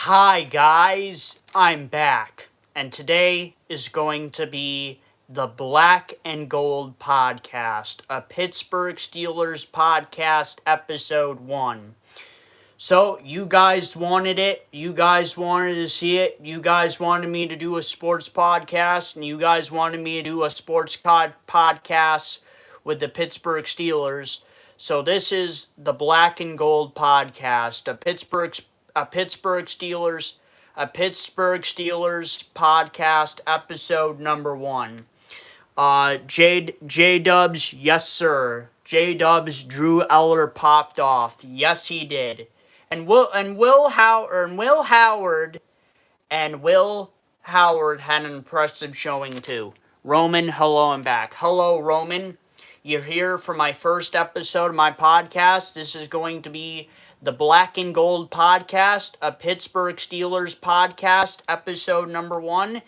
Hi guys, I'm back, and today is going to be the Black and Gold Podcast, a Pittsburgh Steelers podcast, episode 1. So, you guys wanted it, you guys wanted to see it, you guys wanted me to do a sports podcast, and you guys wanted me to do a sports podcast with the Pittsburgh Steelers. So this is the Black and Gold Podcast, a Pittsburgh Steelers podcast, episode number 1. J Dubs, yes sir. J Dubs Drew Eller popped off. Yes he did. Will Howard had an impressive showing too. Roman, hello, I'm back. Hello, Roman. You're here for my first episode of my podcast. This is going to be the Black and Gold Podcast, a Pittsburgh Steelers podcast, episode number 1.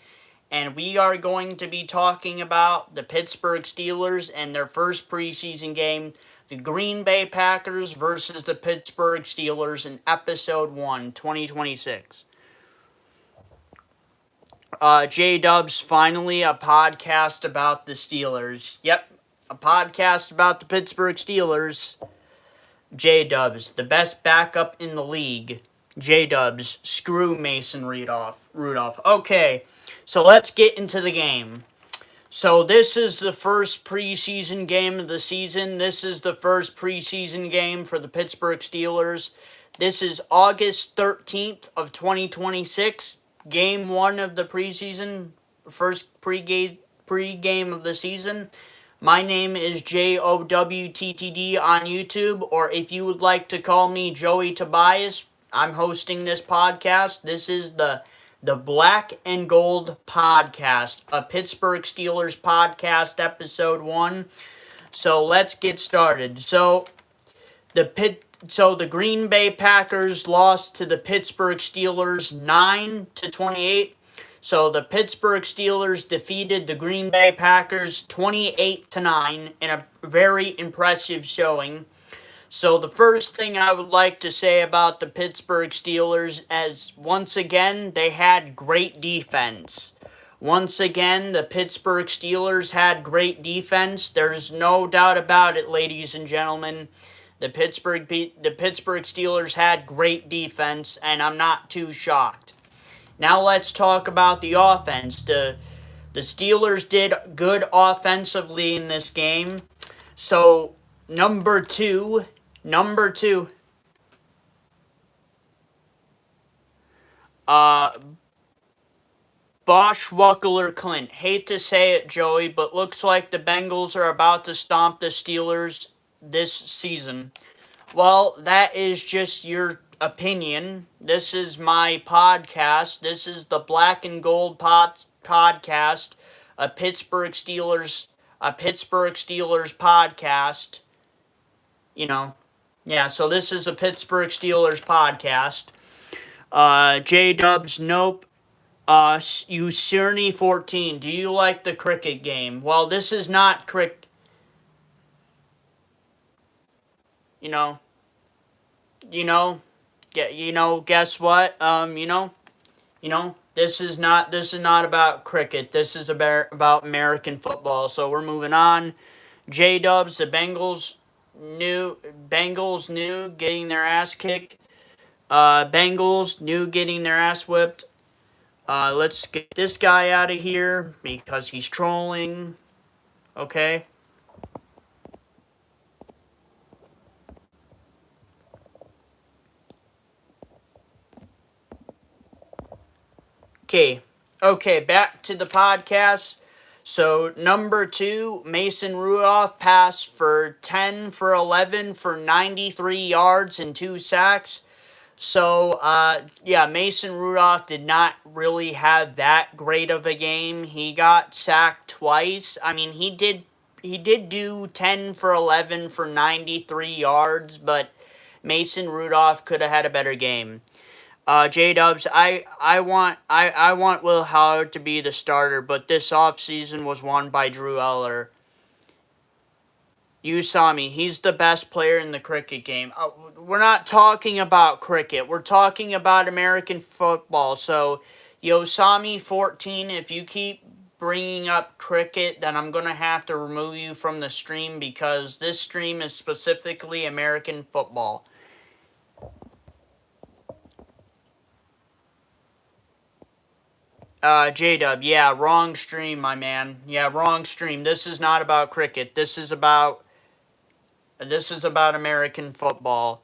And we are going to be talking about the Pittsburgh Steelers and their first preseason game, the Green Bay Packers versus the Pittsburgh Steelers in episode 1, 2026. J-Dubs, finally a podcast about the Steelers. Yep, a podcast about the Pittsburgh Steelers. J-Dubs, the best backup in the league. J-Dubs, screw Mason Rudolph. Okay, so let's get into the game. So this is the first preseason game of the season. This is the first preseason game for the Pittsburgh Steelers. This is August 13th of 2026. Game 1 of the preseason, first pre-game of the season. My name is JOWTTD on YouTube, or if you would like to call me Joey Tobias, I'm hosting this podcast. This is the Black and Gold Podcast, a Pittsburgh Steelers podcast, episode 1. So let's get started. So the Green Bay Packers lost to the Pittsburgh Steelers 9-28. So the Pittsburgh Steelers defeated the Green Bay Packers 28-9 in a very impressive showing. So the first thing I would like to say about the Pittsburgh Steelers is, once again, they had great defense. Once again, the Pittsburgh Steelers had great defense. There's no doubt about it, ladies and gentlemen. The Pittsburgh Steelers had great defense, and I'm not too shocked. Now let's talk about the offense. The Steelers did good offensively in this game. So, number two, Boschwuckler Clint. Hate to say it, Joey, but looks like the Bengals are about to stomp the Steelers this season. Well, that is just your opinion. This is my podcast. This is the Black and Gold podcast, a Pittsburgh Steelers podcast. So this is a Pittsburgh Steelers podcast. J-Dubs, nope. Ucerny14, do you like the cricket game? Well, this is not cricket. Guess what? This is not about cricket. This is about American football. So we're moving on. J-Dubs, the Bengals new getting their ass kicked. Bengals new getting their ass whipped. Let's get this guy out of here because he's trolling. Okay. Okay, back to the podcast. So, number 2, Mason Rudolph passed for 10 for 11 for 93 yards and 2 sacks. So, Mason Rudolph did not really have that great of a game. He got sacked twice. I mean, he did do 10 for 11 for 93 yards, but Mason Rudolph could have had a better game. J-Dubs, I want Will Howard to be the starter, but this offseason was won by Drew Eller. Usami, he's the best player in the cricket game. We're not talking about cricket. We're talking about American football. So, Yosami 14, if you keep bringing up cricket, then I'm going to have to remove you from the stream because this stream is specifically American football. J-Dub, yeah, wrong stream, my man. Yeah, wrong stream. This is not about cricket. This is about American football.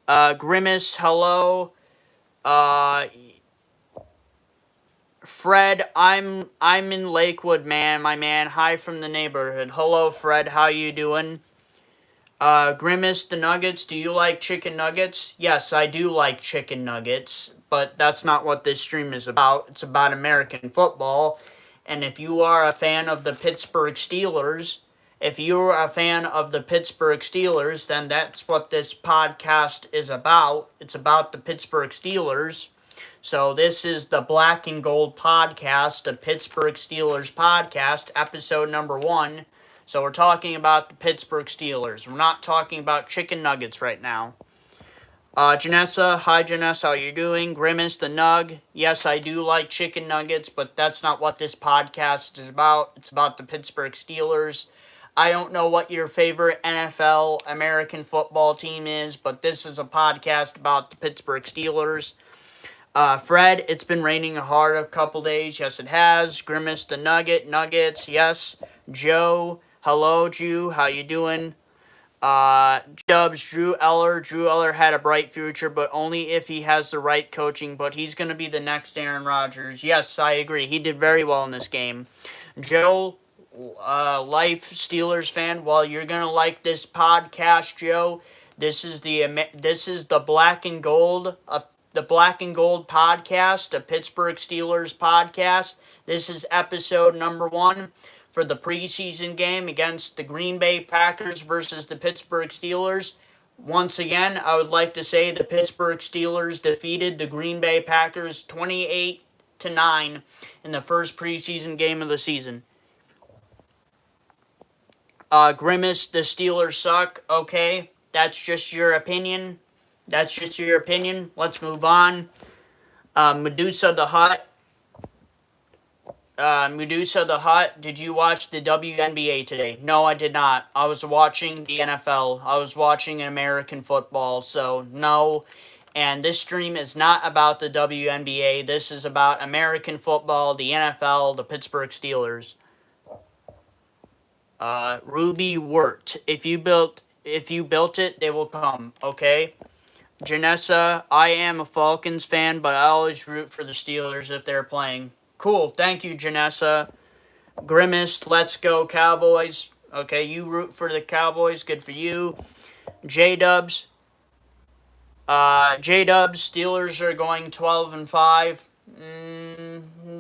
Grimace, hello. Fred, I'm in Lakewood, man, my man. Hi from the neighborhood. Hello, Fred. How you doing? Grimace, the Nuggets. Do you like chicken nuggets? Yes, I do like chicken nuggets, but that's not what this stream is about. It's about American football. And if you are a fan of the Pittsburgh Steelers, then that's what this podcast is about. It's about the Pittsburgh Steelers. So this is the Black and Gold podcast, the Pittsburgh Steelers podcast, episode number 1. So we're talking about the Pittsburgh Steelers. We're not talking about chicken nuggets right now. Janessa, hi Janessa, how you doing? Grimace, the Nug, yes, I do like chicken nuggets, but that's not what this podcast is about. It's about the Pittsburgh Steelers. I don't know what your favorite NFL American football team is, but this is a podcast about the Pittsburgh Steelers. Fred, it's been raining hard a couple days. Yes, it has. Grimace, the Nuggets, yes. Joe, hello, Jew, how you doing? Dubs, Drew Eller had a bright future, but only if he has the right coaching, but he's going to be the next Aaron Rodgers. Yes, I agree. He did very well in this game. Joe, life Steelers fan, well, you're going to like this podcast, Joe. This is the Black and Gold, the Black and Gold podcast, the Pittsburgh Steelers podcast. This is episode number 1 for the preseason game against the Green Bay Packers versus the Pittsburgh Steelers. Once again, I would like to say the Pittsburgh Steelers defeated the Green Bay Packers 28-9 in the first preseason game of the season. Grimace, the Steelers suck. Okay, that's just your opinion. Let's move on. Medusa the Hut, did you watch the WNBA today? No, I did not. I was watching the NFL. I was watching American football, so no. And this stream is not about the WNBA. This is about American football, the NFL, the Pittsburgh Steelers. Ruby Wirt, if you built it, they will come, okay? Janessa, I am a Falcons fan, but I always root for the Steelers if they're playing. Cool, thank you, Janessa. Grimace, let's go Cowboys. Okay, you root for the Cowboys, good for you. J-Dubs, Steelers are going 12-5.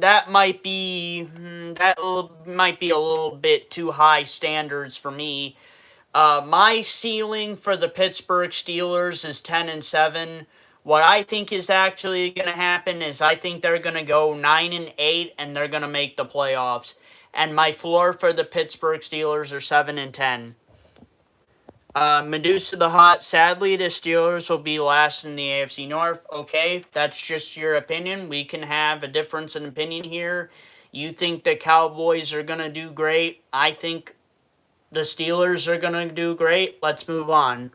That might be a little bit too high standards for me. My ceiling for the Pittsburgh Steelers is 10-7. What I think is actually going to happen is I think they're going to go 9-8 and they're going to make the playoffs. And my floor for the Pittsburgh Steelers are 7-10. Medusa the Hot, sadly the Steelers will be last in the AFC North. Okay, that's just your opinion. We can have a difference in opinion here. You think the Cowboys are going to do great. I think the Steelers are going to do great. Let's move on.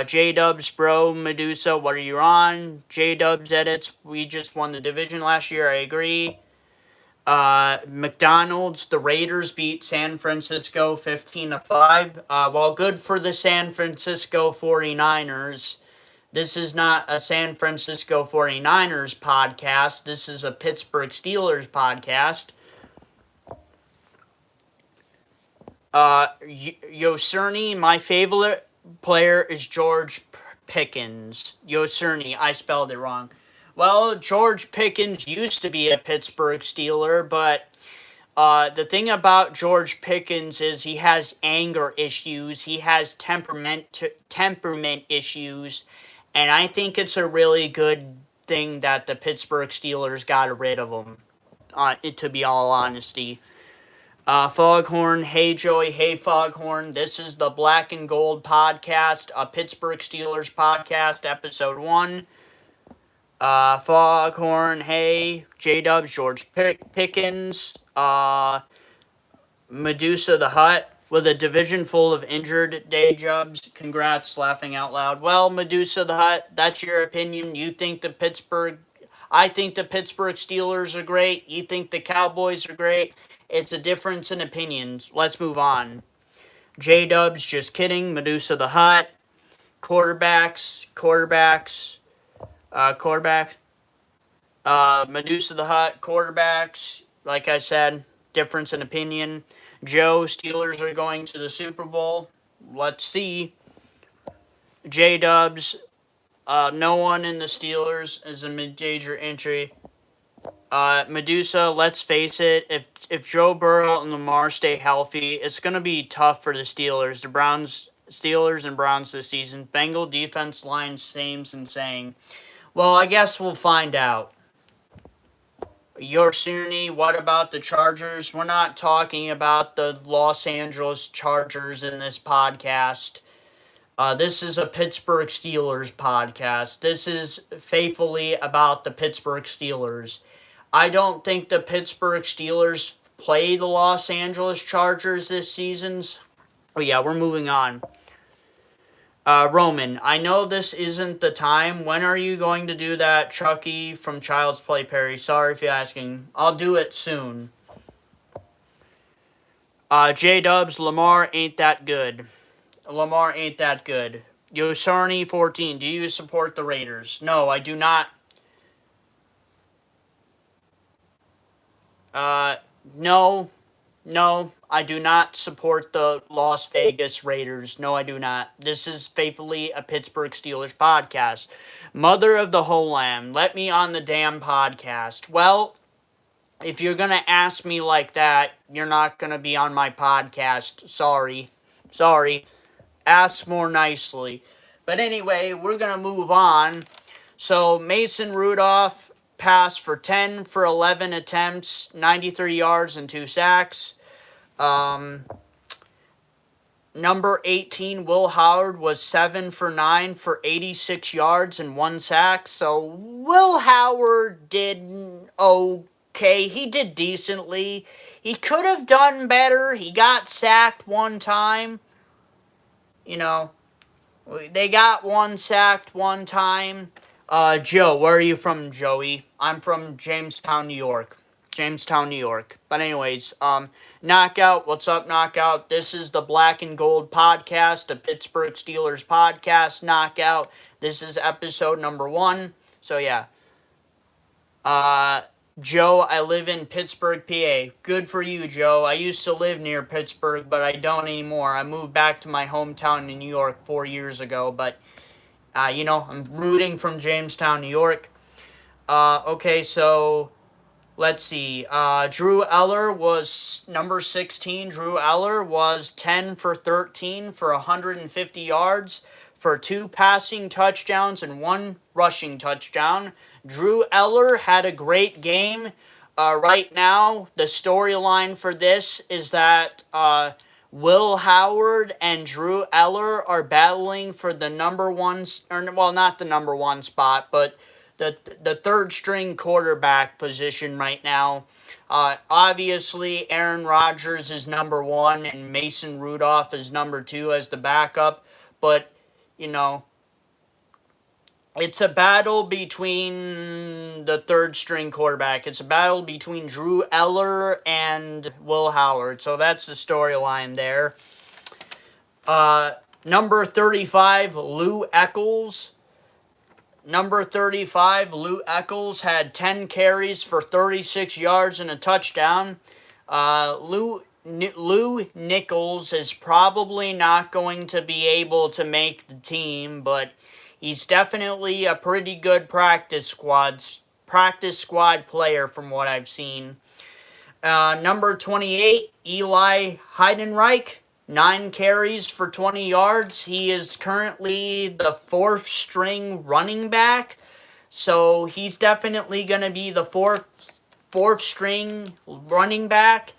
J-Dubs, bro, Medusa, what are you on? J-Dubs edits, we just won the division last year, I agree. McDonald's, the Raiders beat San Francisco 15-5. Well, good for the San Francisco 49ers. This is not a San Francisco 49ers podcast. This is a Pittsburgh Steelers podcast. Yocerny, my favorite player is George Pickens. Yocerny, I spelled it wrong. Well, George Pickens used to be a Pittsburgh Steeler, but the thing about George Pickens is he has anger issues. He has temperament issues, and I think it's a really good thing that the Pittsburgh Steelers got rid of him, to be all honesty. Foghorn, hey Joey, hey Foghorn. This is the Black and Gold podcast, a Pittsburgh Steelers podcast, episode 1. Foghorn, hey, J-Dubs, George Pickens, Medusa the Hut, with a division full of injured J-Dubs. Congrats, laughing out loud. Well, Medusa the Hut, that's your opinion. You think I think the Pittsburgh Steelers are great. You think the Cowboys are great. It's a difference in opinions. Let's move on. J-Dubs, just kidding. Medusa the Hut. Quarterbacks. Medusa the Hut, quarterbacks. Like I said, difference in opinion. Joe, Steelers are going to the Super Bowl. Let's see. J-Dubs, no one in the Steelers is a major injury. Medusa, let's face it, if Joe Burrow and Lamar stay healthy, it's going to be tough for the Steelers. Steelers and Browns this season. Bengal defense line same's and saying. Well, I guess we'll find out. Yorsuni, what about the Chargers? We're not talking about the Los Angeles Chargers in this podcast. This is a Pittsburgh Steelers podcast. This is faithfully about the Pittsburgh Steelers. I don't think the Pittsburgh Steelers play the Los Angeles Chargers this season. Oh yeah, we're moving on. Roman, I know this isn't the time. When are you going to do that, Chucky from Child's Play Perry? Sorry if you're asking. I'll do it soon. J-Dubs, Lamar ain't that good. Yosarni 14, do you support the Raiders? No, I do not. No, I do not support the Las Vegas Raiders. No, I do not. This is faithfully a Pittsburgh Steelers podcast. Mother of the whole lamb, let me on the damn podcast. Well, if you're going to ask me like that, you're not going to be on my podcast. Sorry. Ask more nicely. But anyway, we're going to move on. So, Mason Rudolph passed for 10 for 11 attempts, 93 yards and 2 sacks. Number 18, Will Howard, was 7 for 9 for 86 yards and 1 sack. So, Will Howard did okay. He did decently. He could have done better. He got sacked one time. You know, they got one sacked one time. Joe, where are you from, Joey? I'm from Jamestown, New York. But anyways, Knockout, what's up, Knockout? This is the Black and Gold podcast, a Pittsburgh Steelers podcast, Knockout. This is episode number 1. So, yeah. Joe, I live in Pittsburgh, PA. Good for you, Joe. I used to live near Pittsburgh, but I don't anymore. I moved back to my hometown in New York 4 years ago, but, I'm rooting from Jamestown, New York. Okay, so, let's see. Drew Eller was number 16. Drew Eller was 10 for 13 for 150 yards for 2 passing touchdowns and 1 rushing touchdown. Drew Eller had a great game. Right now, the storyline for this is that Will Howard and Drew Eller are battling for the number one, not the number 1 spot, but the third string quarterback position right now. Obviously, Aaron Rodgers is number 1 and Mason Rudolph is number 2 as the backup, but it's a battle between the third string quarterback. It's a battle between Drew Eller and Will Howard. So that's the storyline there. Number 35, Lou Eccles. Lou Eccles had 10 carries for 36 yards and a touchdown. Lou Nichols is probably not going to be able to make the team, but he's definitely a pretty good practice squad player from what I've seen. Number 28, Eli Heidenreich, 9 carries for 20 yards. He is currently the 4th string running back, so he's definitely going to be the fourth string running back.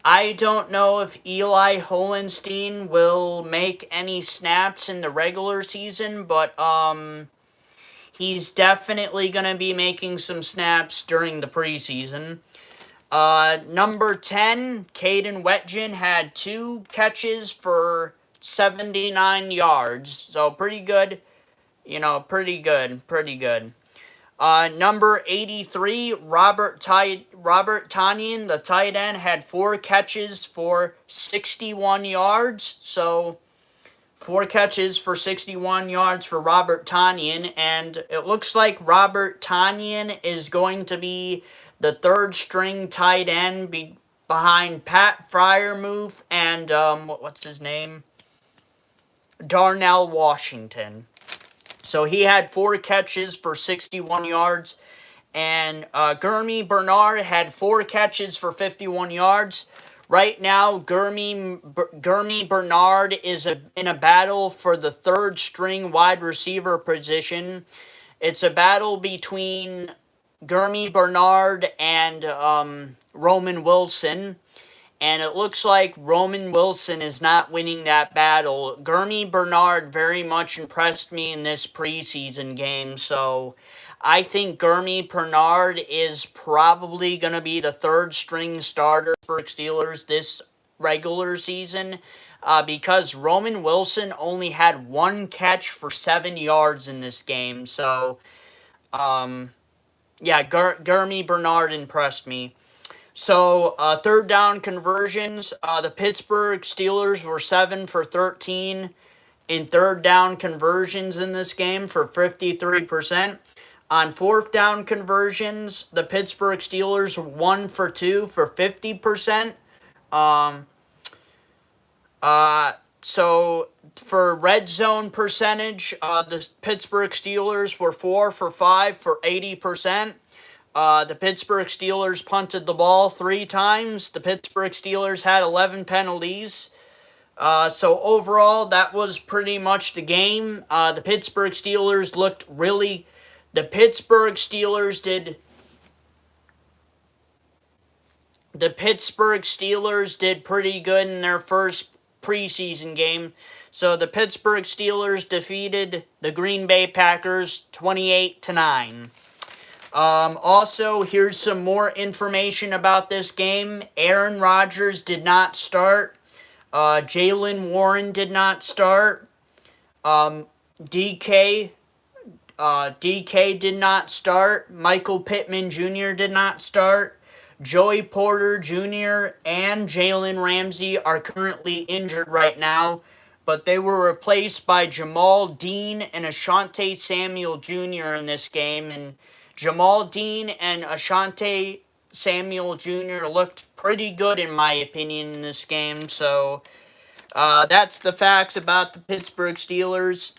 I don't know if Eli Holenstein will make any snaps in the regular season, but he's definitely going to be making some snaps during the preseason. Number 10, Caden Wetjen had 2 catches for 79 yards. So pretty good. Pretty good. Pretty good. Number 83, Robert Tanyan, the tight end, had 4 catches for 61 yards. So 4 catches for 61 yards for Robert Tanyan, and it looks like Robert Tanyan is going to be the third string tight end behind Pat Freiermuth and what's his name? Darnell Washington. So he had 4 catches for 61 yards, and Gurmy Bernard had 4 catches for 51 yards. Right now, Gurmy Bernard is in a battle for the third string wide receiver position. It's a battle between Gurmy Bernard and Roman Wilson. And it looks like Roman Wilson is not winning that battle. Gurmy Bernard very much impressed me in this preseason game, so I think Gurmy Bernard is probably going to be the third string starter for Steelers this regular season because Roman Wilson only had 1 catch for 7 yards in this game. So, yeah, Gurmy Bernard impressed me. So, third down conversions, the Pittsburgh Steelers were 7 for 13 in third down conversions in this game for 53%. On fourth down conversions, the Pittsburgh Steelers were 1 for 2 for 50%. So, for red zone percentage, the Pittsburgh Steelers were 4 for 5 for 80%. The Pittsburgh Steelers punted the ball 3 times. The Pittsburgh Steelers had 11 penalties. So overall, that was pretty much the game. The Pittsburgh Steelers looked really... The Pittsburgh Steelers did pretty good in their first preseason game. So the Pittsburgh Steelers defeated the Green Bay Packers 28-9. Also, here's some more information about this game. Aaron Rodgers did not start. Jaylen Warren did not start. DK did not start. Michael Pittman Jr. did not start. Joey Porter Jr. and Jalen Ramsey are currently injured right now, but they were replaced by Jamal Dean and Asante Samuel Jr. in this game, and Jamal Dean and Asante Samuel Jr. looked pretty good in my opinion in this game. So that's the facts about the Pittsburgh Steelers.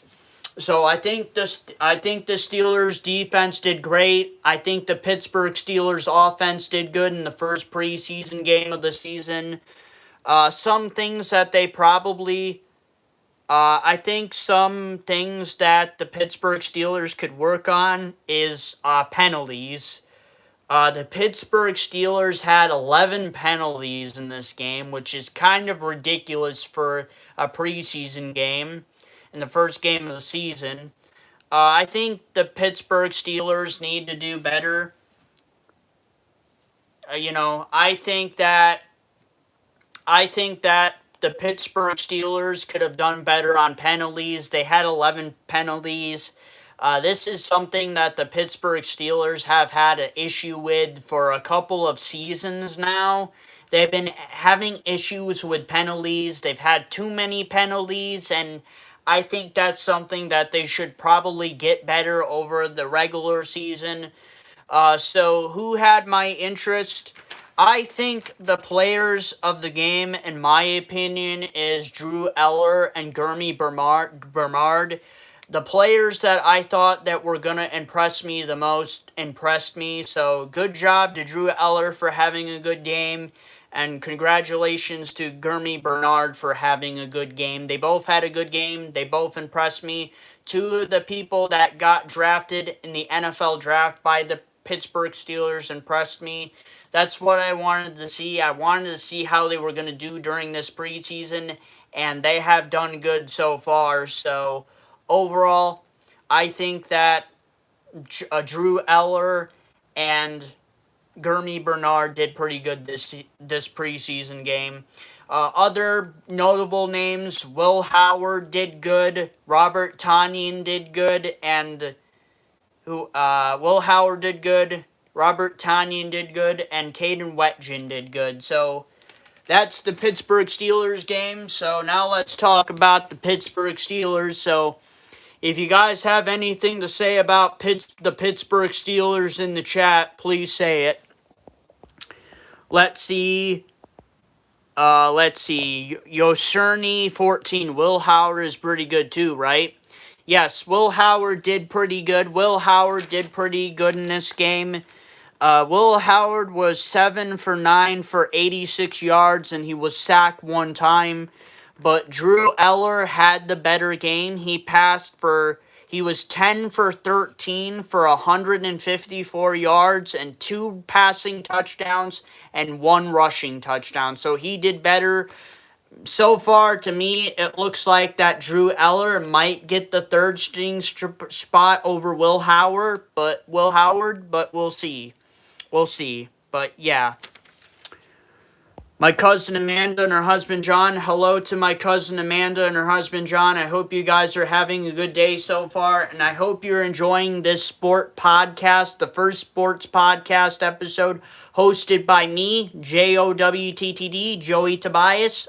So I think the Steelers defense did great. I think the Pittsburgh Steelers offense did good in the first preseason game of the season. Some things that they probably I think some things that the Pittsburgh Steelers could work on is penalties. The Pittsburgh Steelers had 11 penalties in this game, which is kind of ridiculous for a preseason game in the first game of the season. I think the Pittsburgh Steelers need to do better. I think that the Pittsburgh Steelers could have done better on penalties. They had 11 penalties. This is something that the Pittsburgh Steelers have had an issue with for a couple of seasons now. They've been having issues with penalties. They've had too many penalties, and I think that's something that they should probably get better over the regular season. So who had my interest? I think the players of the game, in my opinion, is Drew Eller and Gurmy Bernard. The players that I thought that were going to impress me the most impressed me. So good job to Drew Eller for having a good game. And congratulations to Gurmy Bernard for having a good game. They both had a good game. They both impressed me. 2 of the people that got drafted in the NFL draft by the Pittsburgh Steelers impressed me. That's what I wanted to see. I wanted to see how they were going to do during this preseason, and they have done good so far. So, overall, I think that Drew Eller and Gurmy Bernard did pretty good this preseason game. Other notable names: Will Howard did good, Robert Tonyan did good, and Will Howard did good, Robert Tonyan did good, and Caden Wetjen did good. So that's the Pittsburgh Steelers game. So now let's talk about the Pittsburgh Steelers. So if you guys have anything to say about the Pittsburgh Steelers in the chat, please say it. Let's see. Yocerny 14. Will Howard is pretty good too, right? Yes, Will Howard did pretty good. Will Howard did pretty good in this game. Will Howard was 7 for 9 for 86 yards, and he was sacked one time. But Drew Eller had the better game. He was 10 for 13 for 154 yards and 2 passing touchdowns and 1 rushing touchdown. So he did better. So far, to me, it looks like that Drew Eller might get the third string spot over Will Howard, but we'll see. We'll see. But yeah. My cousin Amanda and her husband John. Hello to my cousin Amanda and her husband John. I hope you guys are having a good day so far, and I hope you're enjoying this sport podcast, the first sports podcast episode hosted by me, JOWTTD, Joey Tobias.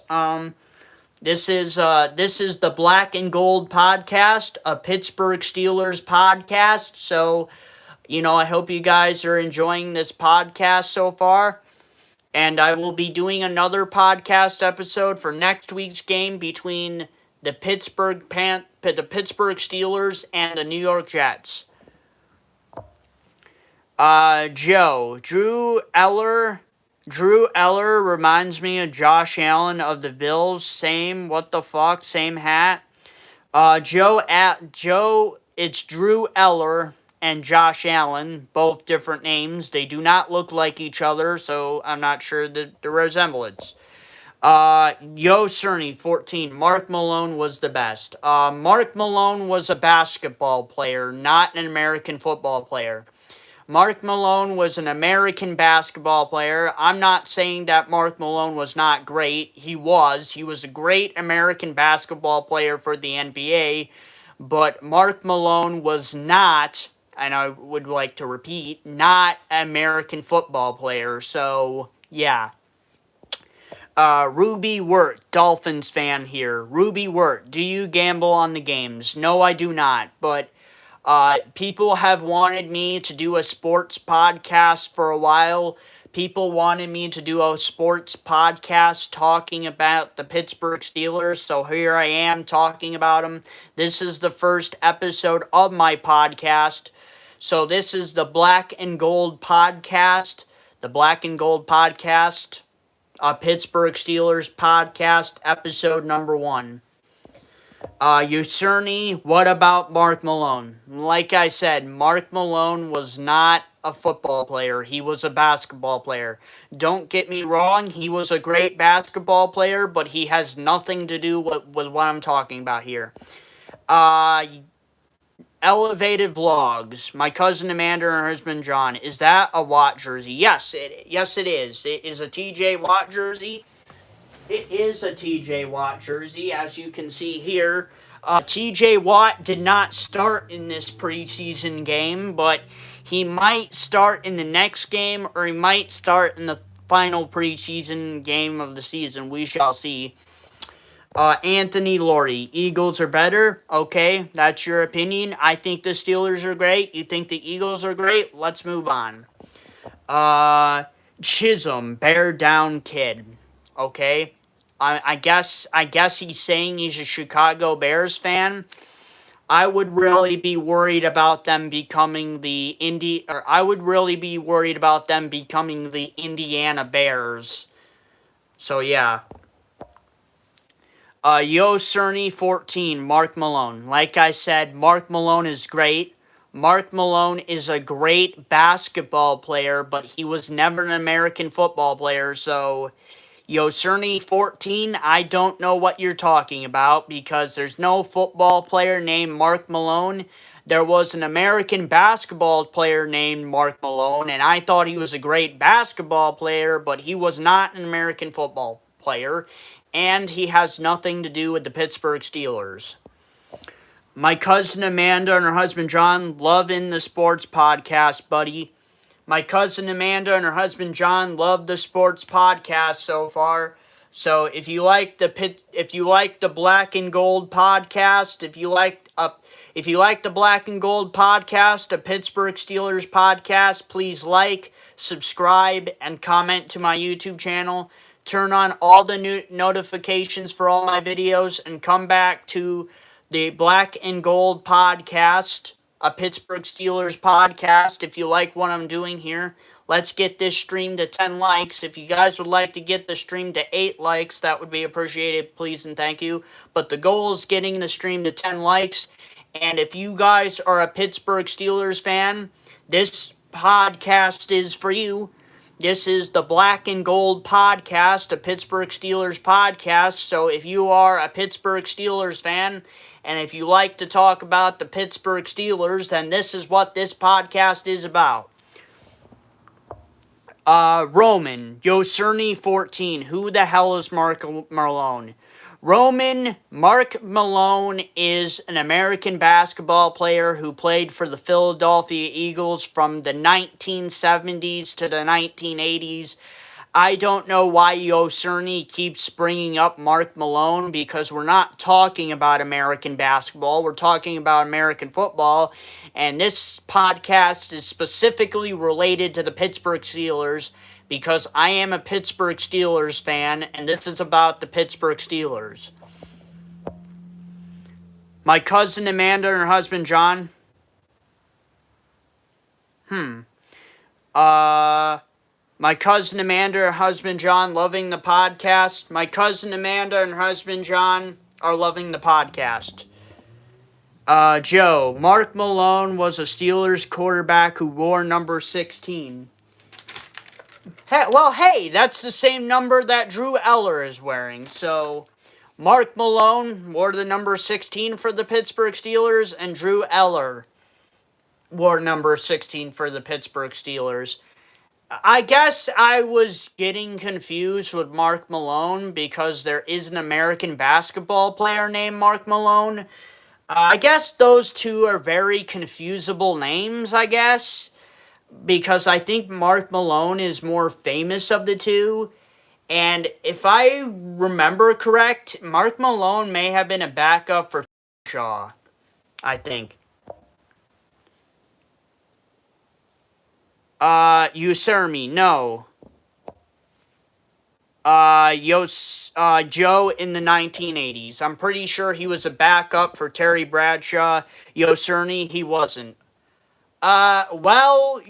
This is the Black and Gold podcast, a Pittsburgh Steelers podcast. So, I hope you guys are enjoying this podcast so far. And I will be doing another podcast episode for next week's game between the Pittsburgh Steelers and the New York Jets. Drew Eller reminds me of Josh Allen of the Bills. Same, what the fuck, same hat. It's Drew Eller and Josh Allen, both different names. They do not look like each other, so I'm not sure the resemblance. Cerny 14. Mark Malone was the best. Mark Malone was a basketball player, not an American football player. Mark Malone was an American basketball player. I'm not saying that Mark Malone was not great. He was. He was a great American basketball player for the NBA, but Mark Malone was not, and I would like to repeat, not an American football player. So, yeah. Ruby Wirt, Dolphins fan here. Ruby Wirt, do you gamble on the games? No, I do not. But people have wanted me to do a sports podcast for a while. People wanted me to do a sports podcast talking about the Pittsburgh Steelers, so here I am talking about them. This is the first episode of my podcast. So this is the Black and Gold podcast. The Black and Gold podcast, Pittsburgh Steelers podcast, episode number 1. Ucerny, what about Mark Malone? Like I said, Mark Malone was not a football player. He was a basketball player. Don't get me wrong, he was a great basketball player, but he has nothing to do with what I'm talking about here. Elevated Vlogs. My cousin Amanda and her husband John. Is that a Watt jersey? Yes, it is. It is a TJ Watt jersey. It is a TJ Watt jersey, as you can see here. TJ Watt did not start in this preseason game, but he might start in the next game, or he might start in the final preseason game of the season. We shall see. Anthony Lordy, Eagles are better. Okay, that's your opinion. I think the Steelers are great. You think the Eagles are great? Let's move on. Chisholm, bear down kid. Okay, I guess he's saying he's a Chicago Bears fan. I would really be worried about them becoming the Indiana Bears. So yeah. Cerny 14, Mark Malone. Like I said, Mark Malone is great. Mark Malone is a great basketball player, but he was never an American football player, so Yocerny 14, I don't know what you're talking about because there's no football player named Mark Malone. There was an American basketball player named Mark Malone, and I thought he was a great basketball player, but he was not an American football player, and he has nothing to do with the Pittsburgh Steelers. My cousin Amanda and her husband John love In the Sports podcast, buddy. My cousin Amanda and her husband John love the sports podcast so far. So if you like the Black and Gold podcast, if you like the Black and Gold podcast, a Pittsburgh Steelers podcast, please like, subscribe, and comment to my YouTube channel. Turn on all the new notifications for all my videos, and come back to the Black and Gold podcast, a Pittsburgh Steelers podcast. If you like what I'm doing here, let's get this stream to 10 likes. If you guys would like to get the stream to 8 likes, that would be appreciated, please and thank you. But the goal is getting the stream to 10 likes. And if you guys are a Pittsburgh Steelers fan, this podcast is for you. This is the Black and Gold podcast, a Pittsburgh Steelers podcast. So if you are a Pittsburgh Steelers fan, and if you like to talk about the Pittsburgh Steelers, then this is what this podcast is about. Roman, Yocerny 14. Who the hell is Mark Malone? Mark Malone is an American basketball player who played for the Philadelphia Eagles from the 1970s to the 1980s. I don't know why Yocerny keeps bringing up Mark Malone, because we're not talking about American basketball. We're talking about American football. And this podcast is specifically related to the Pittsburgh Steelers because I am a Pittsburgh Steelers fan, and this is about the Pittsburgh Steelers. My cousin Amanda and her husband John. My cousin Amanda and her husband John loving the podcast. My cousin Amanda and her husband John are loving the podcast. Joe, Mark Malone was a Steelers quarterback who wore number 16. Hey, that's the same number that Drew Eller is wearing. So, Mark Malone wore the number 16 for the Pittsburgh Steelers, and Drew Eller wore number 16 for the Pittsburgh Steelers. I guess I was getting confused with Mark Malone because there is an American basketball player named Mark Malone. I guess those two are very confusable names, I guess, because I think Mark Malone is more famous of the two. And if I remember correct, Mark Malone may have been a backup for Shaw, I think. Yocerny, no. Joe in the 1980s. I'm pretty sure he was a backup for Terry Bradshaw. Yocerny, he wasn't. Yocerny,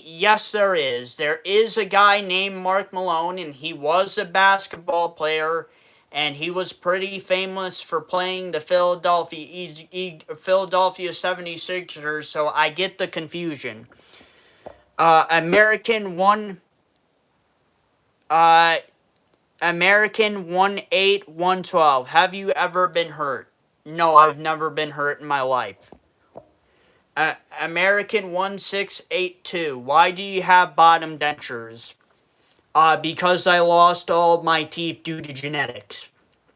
yes there is. There is a guy named Mark Malone, and he was a basketball player, and he was pretty famous for playing the Philadelphia 76ers, so I get the confusion. American 1-8-112. Have you ever been hurt? No, I've never been hurt in my life. American 1682. Why do you have bottom dentures? Because I lost all my teeth due to genetics.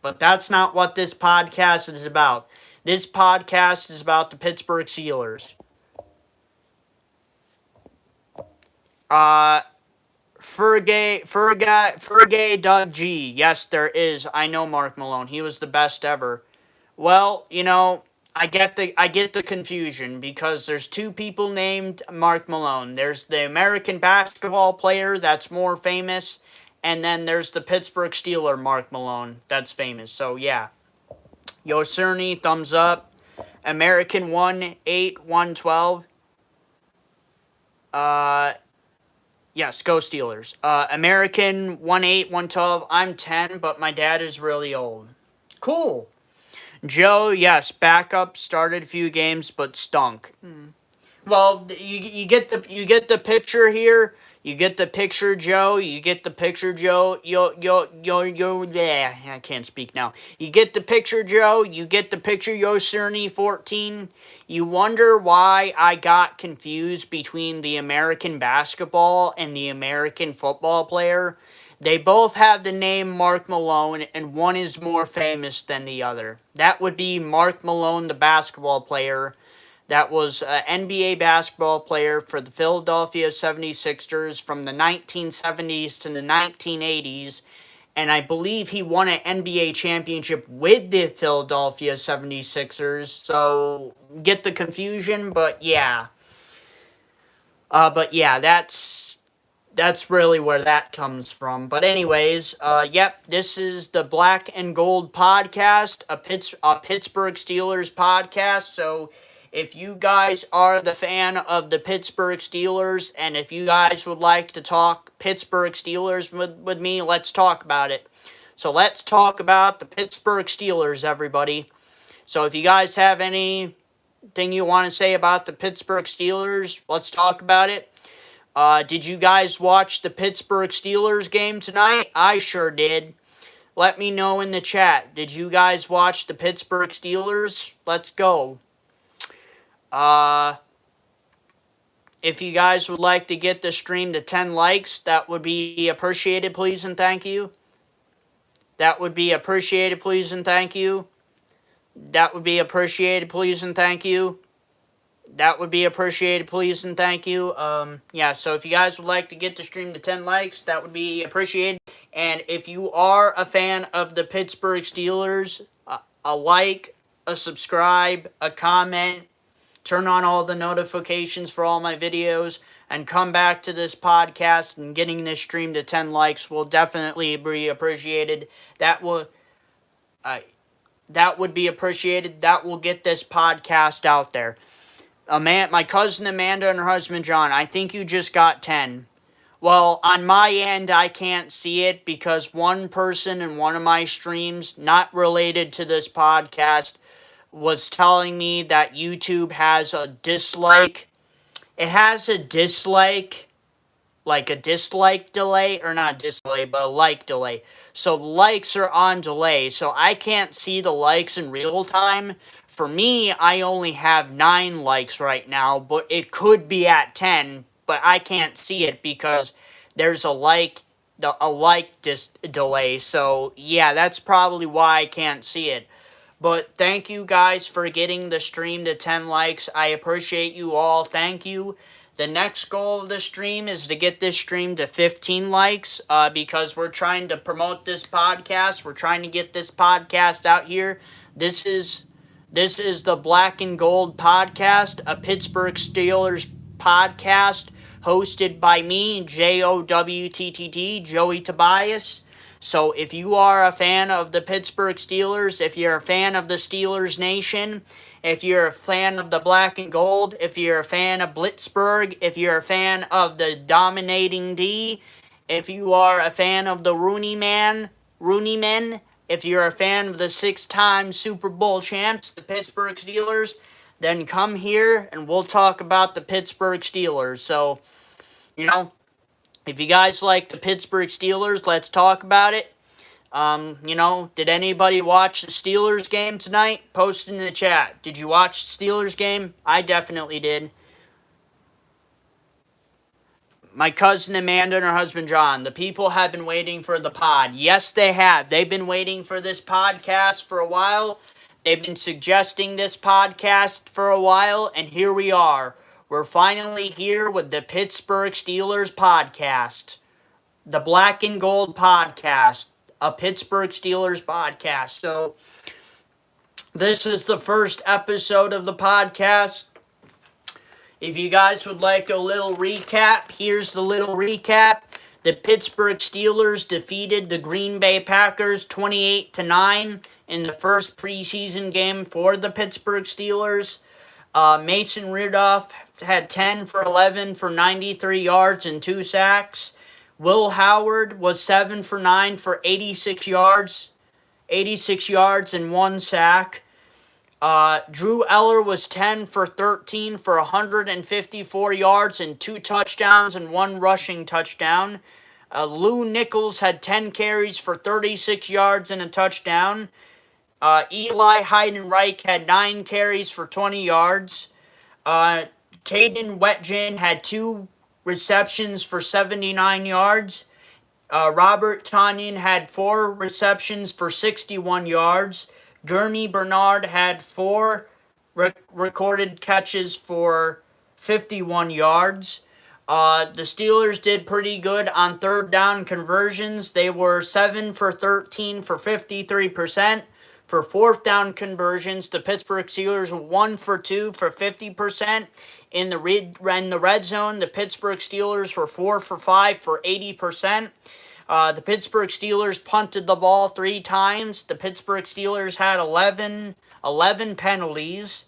But that's not what this podcast is about. This podcast is about the Pittsburgh Steelers. Fergay Doug G. Yes, there is. I know Mark Malone. He was the best ever. Well, I get the confusion because there's two people named Mark Malone. There's the American basketball player that's more famous, and then there's the Pittsburgh Steeler Mark Malone that's famous. So yeah. Yocerny, thumbs up. American 1-8-112. Yes, go Steelers. American 1-8-112. I'm 10, but my dad is really old. Cool. Joe, yes, backup, started a few games, but stunk. Well, you get the picture here. You get the picture, Joe. You get the picture, Joe. Yeah, I can't speak now. You get the picture, Joe. You get the picture, Yo Cerny 14. You wonder why I got confused between the American basketball and the American football player. They both have the name Mark Malone, and one is more famous than the other. That would be Mark Malone, the basketball player. That was an NBA basketball player for the Philadelphia 76ers from the 1970s to the 1980s. And I believe he won an NBA championship with the Philadelphia 76ers. So, get the confusion, but yeah. That's really where that comes from. But anyways, yep, this is the Black and Gold podcast, a Pittsburgh Steelers podcast. So if you guys are the fan of the Pittsburgh Steelers, and if you guys would like to talk Pittsburgh Steelers with me, let's talk about it. So let's talk about the Pittsburgh Steelers, everybody. So if you guys have anything you want to say about the Pittsburgh Steelers, let's talk about it. Did you guys watch the Pittsburgh Steelers game tonight? I sure did. Let me know in the chat. Did you guys watch the Pittsburgh Steelers? Let's go. If you guys would like to get the stream to 10 likes, that would be appreciated, please and thank you. That would be appreciated, please and thank you. That would be appreciated, please and thank you. That would be appreciated, please and thank you. Yeah, so if you guys would like to get the stream to 10 likes, that would be appreciated. And if you are a fan of the Pittsburgh Steelers, a like, a subscribe, a comment, turn on all the notifications for all my videos, and come back to this podcast, and getting this stream to 10 likes will definitely be appreciated. That would be appreciated. That will get this podcast out there. My cousin Amanda and her husband John, I think you just got 10. Well, on my end, I can't see it because one person in one of my streams, not related to this podcast, was telling me that YouTube has a dislike. It has a dislike, like a dislike delay, or not delay, but a like delay. So likes are on delay, so I can't see the likes in real time. For me, I only have 9 likes right now, but it could be at 10, but I can't see it because there's a delay. So yeah, that's probably why I can't see it. But thank you guys for getting the stream to 10 likes. I appreciate you all. Thank you. The next goal of the stream is to get this stream to 15 likes because we're trying to promote this podcast. We're trying to get this podcast out here. This is the Black and Gold podcast, a Pittsburgh Steelers podcast hosted by me, JOWTTT, Joey Tobias. So if you are a fan of the Pittsburgh Steelers, if you're a fan of the Steelers Nation, if you're a fan of the Black and Gold, if you're a fan of Blitzburg, if you're a fan of the Dominating D, if you are a fan of the Rooney Men, if you're a fan of the 6-time Super Bowl champs, the Pittsburgh Steelers, then come here and we'll talk about the Pittsburgh Steelers. So, if you guys like the Pittsburgh Steelers, let's talk about it. Did anybody watch the Steelers game tonight? Post in the chat. Did you watch the Steelers game? I definitely did. My cousin Amanda and her husband John, the people have been waiting for the pod. Yes, they have. They've been waiting for this podcast for a while. They've been suggesting this podcast for a while, and here we are. We're finally here with the Pittsburgh Steelers podcast. The Black and Gold podcast. A Pittsburgh Steelers podcast. So, this is the first episode of the podcast. If you guys would like a little recap, here's the little recap. The Pittsburgh Steelers defeated the Green Bay Packers 28-9 in the first preseason game for the Pittsburgh Steelers. Mason Rudolph had 10 for 11 for 93 yards and 2 sacks. Will Howard was 7 for 9 for 86 yards and 1 sack. Drew Eller was 10 for 13 for 154 yards and 2 touchdowns and 1 rushing touchdown. Lou Nichols had 10 carries for 36 yards and a touchdown. Eli Heidenreich had 9 carries for 20 yards. Caden Wetjen had 2 receptions for 79 yards. Robert Tonyan had 4 receptions for 61 yards. Gurney Bernard had 4 recorded catches for 51 yards. The Steelers did pretty good on third down conversions. They were 7 for 13 for 53%. For fourth down conversions, the Pittsburgh Steelers were 1 for 2 for 50%. In the red zone, the Pittsburgh Steelers were 4 for 5 for 80%. The Pittsburgh Steelers punted the ball 3 times. The Pittsburgh Steelers had 11 penalties.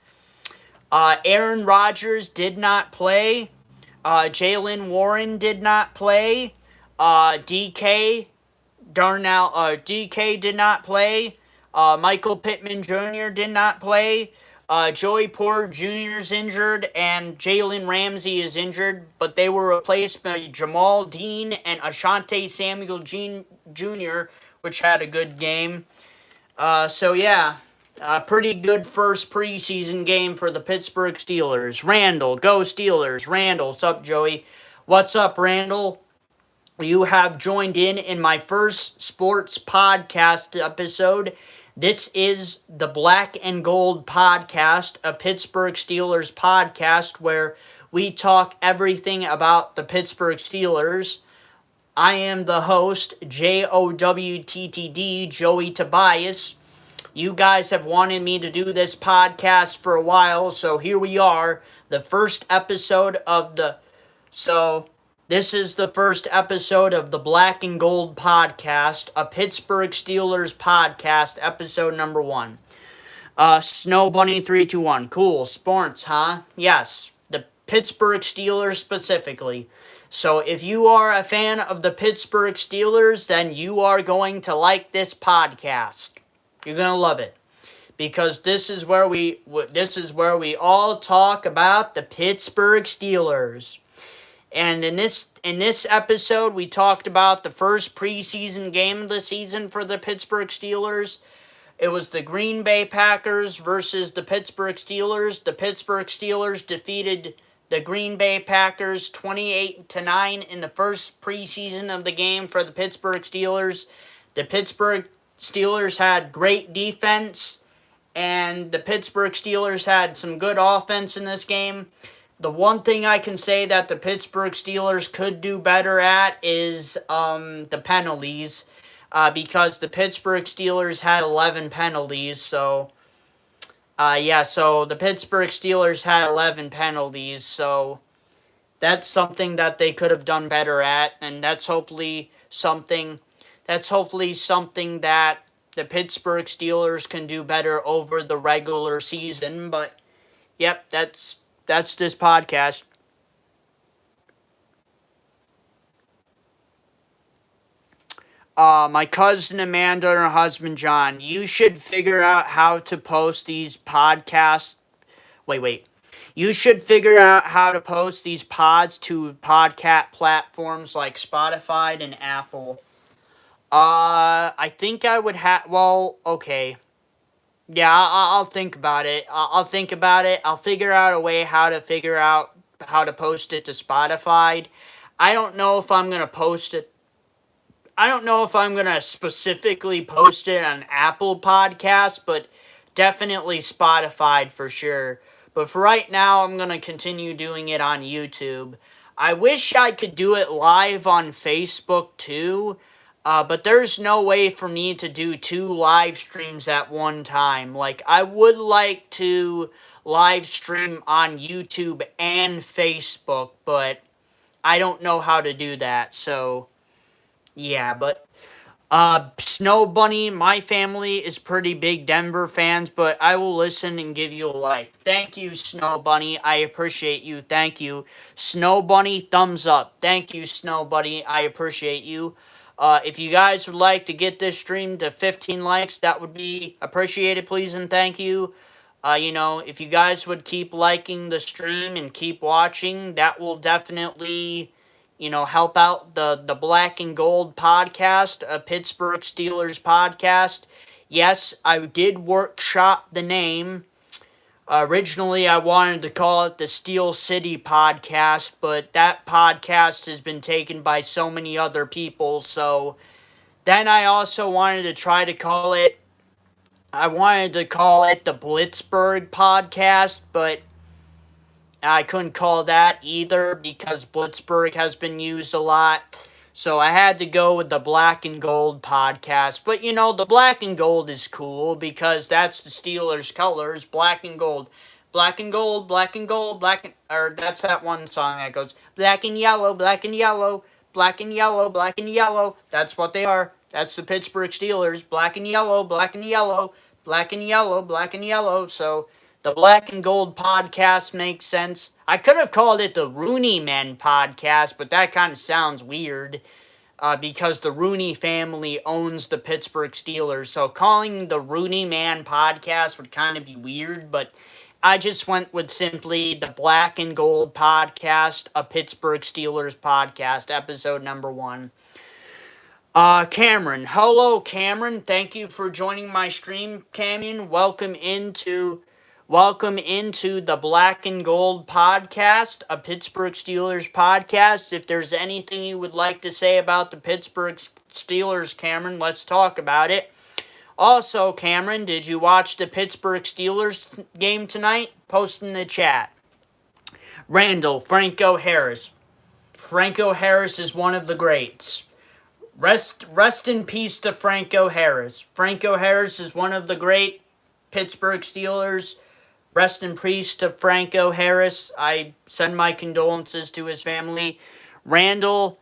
Aaron Rodgers did not play. Jaylen Warren did not play. DK did not play. Michael Pittman Jr. did not play. Joey Porter Jr. is injured, and Jalen Ramsey is injured, but they were replaced by Jamal Dean and Asante Samuel Jr., which had a good game. So yeah, a pretty good first preseason game for the Pittsburgh Steelers. Randall, go Steelers. Randall, sup, Joey? What's up, Randall? You have joined in my first sports podcast episode. This is the Black and Gold Podcast, a Pittsburgh Steelers podcast where we talk everything about the Pittsburgh Steelers. I am the host, JOWTTD, Joey Tobias. You guys have wanted me to do this podcast for a while, so here we are, the first episode of the... This is the first episode of the Black and Gold Podcast, a Pittsburgh Steelers podcast, episode number 1. Snow Bunny 321. Cool. Sports, huh? Yes. The Pittsburgh Steelers specifically. So if you are a fan of the Pittsburgh Steelers, then you are going to like this podcast. You're going to love it. Because this is where we all talk about the Pittsburgh Steelers. And in this episode, we talked about the first preseason game of the season for the Pittsburgh Steelers. It was the Green Bay Packers versus the Pittsburgh Steelers. The Pittsburgh Steelers defeated the Green Bay Packers 28-9 in the first preseason of the game for the Pittsburgh Steelers. The Pittsburgh Steelers had great defense, and the Pittsburgh Steelers had some good offense in this game. The one thing I can say that the Pittsburgh Steelers could do better at is the penalties, because the Pittsburgh Steelers had 11 penalties. So the Pittsburgh Steelers had 11 penalties. So that's something that they could have done better at, and that's hopefully something that the Pittsburgh Steelers can do better over the regular season. But yep, that's this podcast. My cousin Amanda and her husband John, you should figure out how to post these podcasts. Wait. You should figure out how to post these pods to podcast platforms like Spotify and Apple. I think I would have... Well, okay. Yeah, I'll think about it. I'll think about it. I'll figure out a way how to post it to Spotify. I don't know if I'm going to post it. I don't know if I'm going to specifically post it on Apple Podcasts, but definitely Spotify for sure. But for right now, I'm going to continue doing it on YouTube. I wish I could do it live on Facebook too. But there's no way for me to do 2 live streams at one time. Like, I would like to live stream on YouTube and Facebook, but I don't know how to do that. So, yeah, but Snow Bunny, my family is pretty big Denver fans, but I will listen and give you a like. Thank you, Snow Bunny. I appreciate you. Thank you. Snow Bunny, thumbs up. Thank you, Snow Bunny. I appreciate you. If you guys would like to get this stream to 15 likes, that would be appreciated, please and thank you. If you guys would keep liking the stream and keep watching, that will definitely, help out the Black and Gold podcast, a Pittsburgh Steelers podcast. Yes, I did workshop the name. Originally, I wanted to call it the Steel City Podcast, but that podcast has been taken by so many other people. So then I also wanted to try to call it, I wanted to call it the Blitzburg Podcast, but I couldn't call that either because Blitzburg has been used a lot. So I had to go with the Black and Gold podcast. But the black and gold is cool because that's the Steelers' colors, black and gold. Black and gold, black and gold, or that's that one song that goes black and yellow, black and yellow, black and yellow, black and yellow. That's what they are. That's the Pittsburgh Steelers, black and yellow, black and yellow, black and yellow, black and yellow. So the Black and Gold podcast makes sense. I could have called it the Rooney Men podcast, but that kind of sounds weird because the Rooney family owns the Pittsburgh Steelers. So calling the Rooney Man podcast would kind of be weird, but I just went with simply the Black and Gold podcast, a Pittsburgh Steelers podcast, episode number 1. Cameron. Hello, Cameron. Thank you for joining my stream, Cameron. Welcome into the Black and Gold podcast, a Pittsburgh Steelers podcast. If there's anything you would like to say about the Pittsburgh Steelers, Cameron, let's talk about it. Also, Cameron, did you watch the Pittsburgh Steelers game tonight? Post in the chat. Randall, Franco Harris. Franco Harris is one of the greats. Rest in peace to Franco Harris. Franco Harris is one of the great Pittsburgh Steelers. Rest in peace to Franco Harris. I send my condolences to his family. Randall,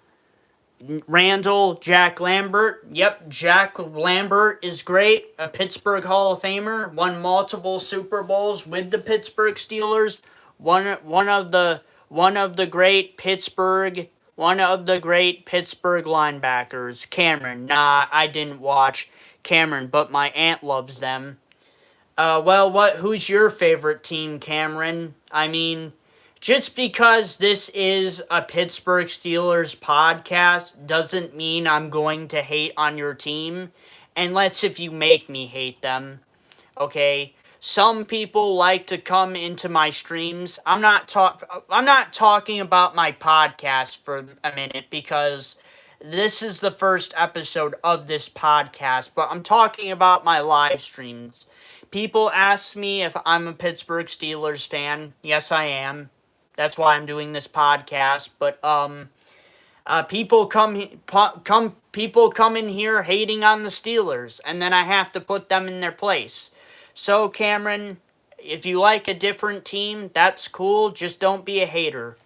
Jack Lambert. Yep, Jack Lambert is great. A Pittsburgh Hall of Famer. Won multiple Super Bowls with the Pittsburgh Steelers. One of the great Pittsburgh linebackers. Cameron. Nah, I didn't watch Cameron, but my aunt loves them. Who's your favorite team, Cameron? I mean, just because this is a Pittsburgh Steelers podcast doesn't mean I'm going to hate on your team, unless if you make me hate them, okay? Some people like to come into my streams. I'm not talking about my podcast for a minute because this is the first episode of this podcast, but I'm talking about my live streams. People ask me if I'm a Pittsburgh Steelers fan. Yes, I am. That's why I'm doing this podcast. But people come in here hating on the Steelers, and then I have to put them in their place. So, Cameron, if you like a different team, that's cool. Just don't be a hater.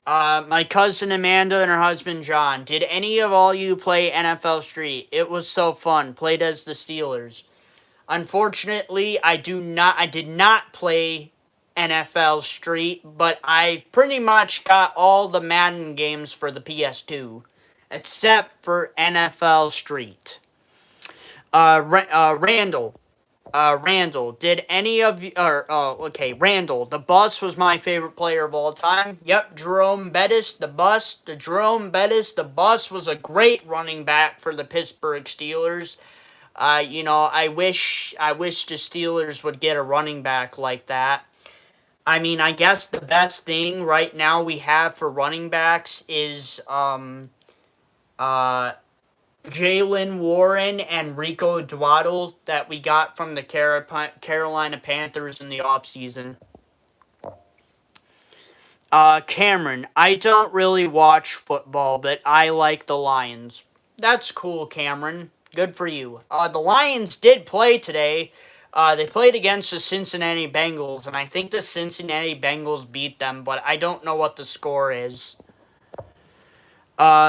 My cousin Amanda and her husband John. Did any of all you play NFL Street? It was so fun. Played as the Steelers. Unfortunately, I did not play NFL Street, but I pretty much got all the Madden games for the PS2, except for NFL Street. Randall, did any of you, Randall, the Bus was my favorite player of all time. Yep, Jerome Bettis, the Bus was a great running back for the Pittsburgh Steelers. I wish the Steelers would get a running back like that. I mean, I guess the best thing right now we have for running backs is, Jalen Warren and Rico Dwaddle that we got from the Carolina Panthers in the offseason. Cameron, I don't really watch football, but I like the Lions. That's cool, Cameron. Good for you. The Lions did play today. They played against the Cincinnati Bengals, and I think the Cincinnati Bengals beat them, but I don't know what the score is.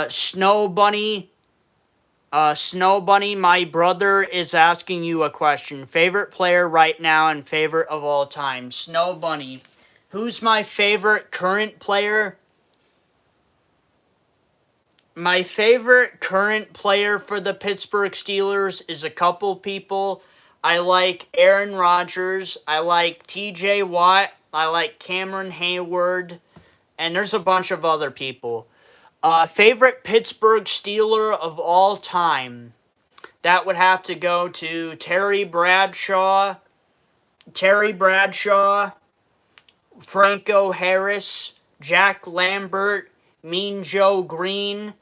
Snow Bunny, my brother is asking you a question. Favorite player right now and favorite of all time? Snow Bunny. Who's my favorite current player? My favorite current player for the Pittsburgh Steelers is a couple people. I like Aaron Rodgers. I like TJ Watt. I like Cameron Hayward. And there's a bunch of other people. Favorite Pittsburgh Steeler of all time. That would have to go to Terry Bradshaw, Franco Harris, Jack Lambert, Mean Joe Green,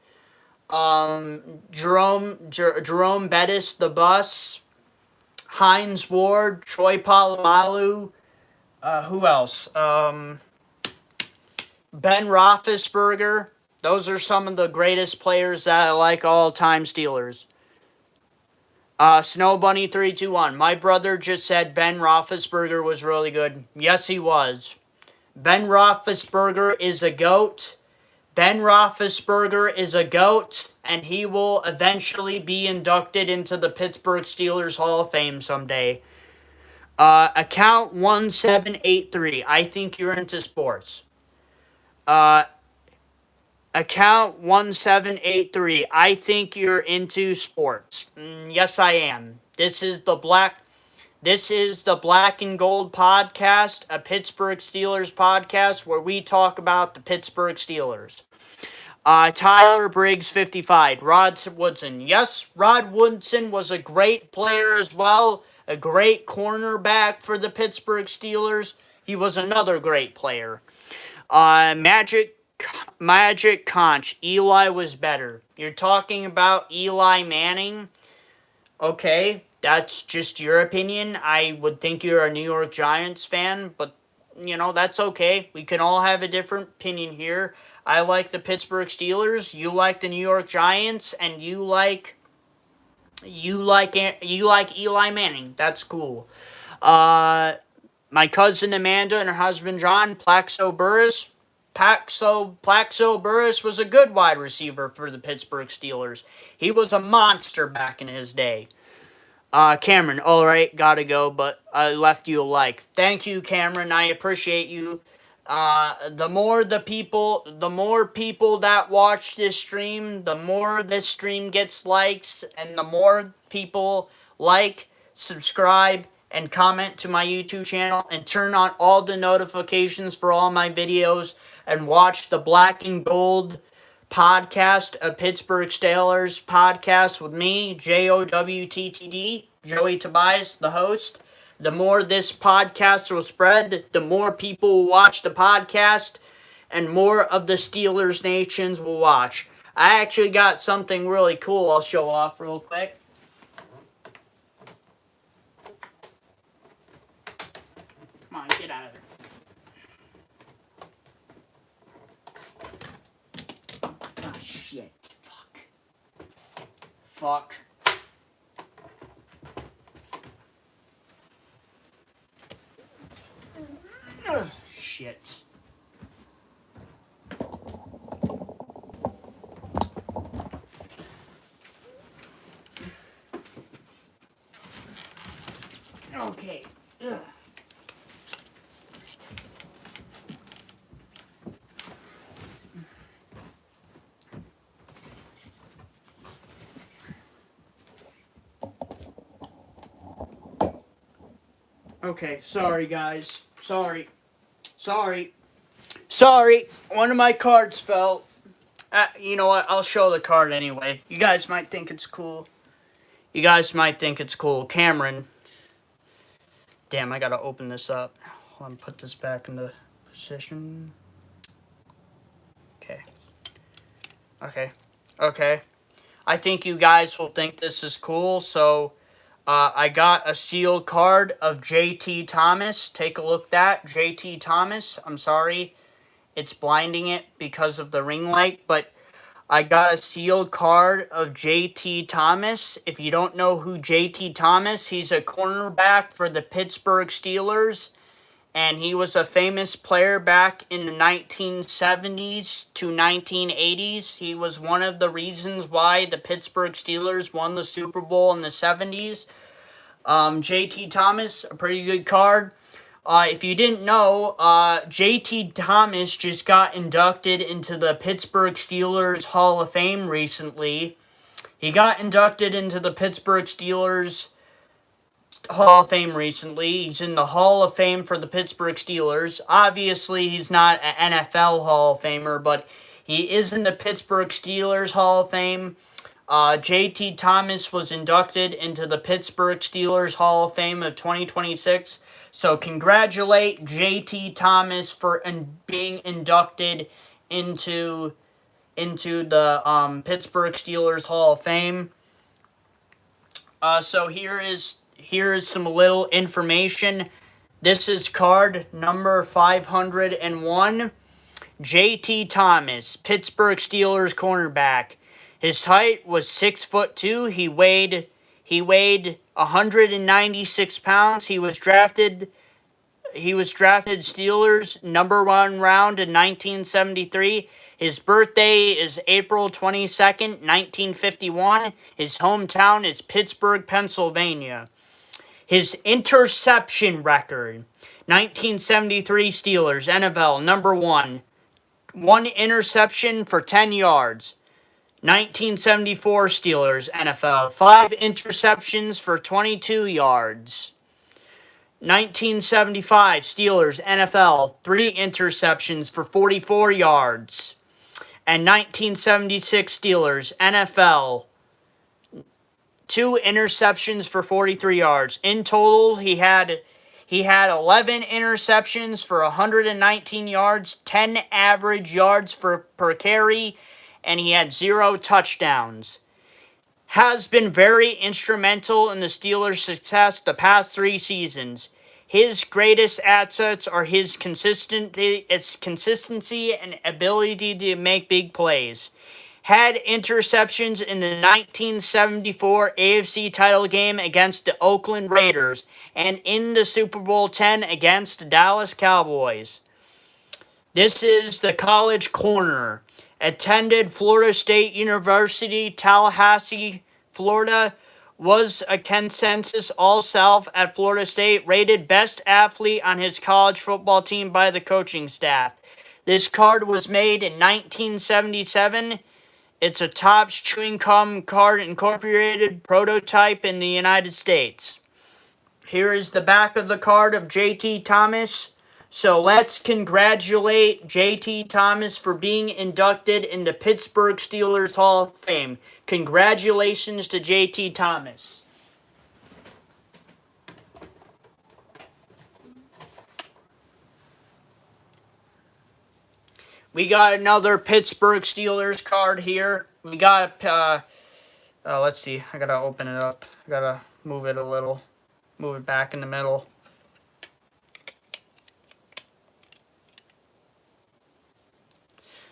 Jerome Bettis, the Bus, Hines Ward, Troy Polamalu. Who else? Ben Roethlisberger. Those are some of the greatest players that I like all time Steelers. Snow Bunny 321. My brother just said Ben Roethlisberger was really good. Yes, he was. Ben Roethlisberger is a GOAT. Ben Roethlisberger is a GOAT, and he will eventually be inducted into the Pittsburgh Steelers Hall of Fame someday. Account 1783. I think you're into sports. Account 1783. I think you're into sports. Yes, I am. This is the Black and Gold podcast, a Pittsburgh Steelers podcast where we talk about the Pittsburgh Steelers. Tyler Briggs 55. Rod Woodson. Yes, Rod Woodson was a great player as well. A great cornerback for the Pittsburgh Steelers. He was another great player. Magic Conch. Eli was better. You're talking about Eli Manning. Okay, that's just your opinion. I would think you're a New York Giants fan, but, that's okay. We can all have a different opinion here. I like the Pittsburgh Steelers. You like the New York Giants, and you like Eli Manning. That's cool. My cousin Amanda and her husband John, Plaxico Burress was a good wide receiver for the Pittsburgh Steelers. He was a monster back in his day. Cameron, all right, gotta go, but I left you a like. Thank you, Cameron. I appreciate you. The more people that watch this stream, the more this stream gets likes, and the more people like, subscribe, and comment to my YouTube channel, and turn on all the notifications for all my videos, and watch the Black and Gold podcast, a Pittsburgh Steelers podcast with me, JOWTTD, Joey Tobias, the host. The more this podcast will spread, the more people will watch the podcast, and more of the Steelers nations will watch. I actually got something really cool I'll show off real quick. Come on, get out of there. Ah, shit. Fuck. Shit. Okay. Ugh. Okay, sorry guys. Sorry. One of my cards fell. You know what? I'll show the card anyway. You guys might think it's cool. Cameron. Damn, I gotta open this up. Hold on, put this back into position. Okay. I think you guys will think this is cool, so I got a sealed card of JT Thomas. Take a look at that. JT Thomas. I'm sorry. It's blinding it because of the ring light, but I got a sealed card of JT Thomas. If you don't know who JT Thomas, he's a cornerback for the Pittsburgh Steelers, and he was a famous player back in the 1970s to 1980s. He was one of the reasons why the Pittsburgh Steelers won the Super Bowl in the 70s. JT Thomas, a pretty good card. If you didn't know, J.T. Thomas just got inducted into the Pittsburgh Steelers Hall of Fame recently. He got inducted into the Pittsburgh Steelers Hall of Fame recently. He's in the Hall of Fame for the Pittsburgh Steelers. Obviously, he's not an NFL Hall of Famer, but he is in the Pittsburgh Steelers Hall of Fame. J.T. Thomas was inducted into the Pittsburgh Steelers Hall of Fame of 2026. So congratulate J.T. Thomas for being inducted into the Pittsburgh Steelers Hall of Fame. So here is some little information. This is card number 501. J.T. Thomas, Pittsburgh Steelers cornerback. His height was 6'2". He weighed 196 pounds. He was drafted Steelers number 1 round in 1973. His birthday is April 22nd, 1951. His hometown is Pittsburgh, Pennsylvania. His interception record, 1973 Steelers, NFL number 1. 1 interception for 10 yards. 1974 Steelers, NFL, 5 interceptions for 22 yards. 1975 Steelers, NFL, 3 interceptions for 44 yards. And 1976 Steelers, NFL, 2 interceptions for 43 yards. In total, he had 11 interceptions for 119 yards, 10 average yards per carry, and he had 0 touchdowns. Has been very instrumental in the Steelers' success the past 3 seasons. His greatest assets are his consistency and ability to make big plays. Had interceptions in the 1974 AFC title game against the Oakland Raiders and in the Super Bowl X against the Dallas Cowboys. This is the college corner. Attended Florida State University, Tallahassee, Florida. Was a consensus All-South at Florida State. Rated best athlete on his college football team by the coaching staff. This card was made in 1977. It's a Topps Chewing Gum Card Incorporated prototype in the United States. Here is the back of the card of J.T. Thomas. So let's congratulate J.T. Thomas for being inducted in the Pittsburgh Steelers Hall of Fame. Congratulations to J.T. Thomas. We got another Pittsburgh Steelers card here. We got, let's see. I gotta open it up. I gotta move it a little. Move it back in the middle.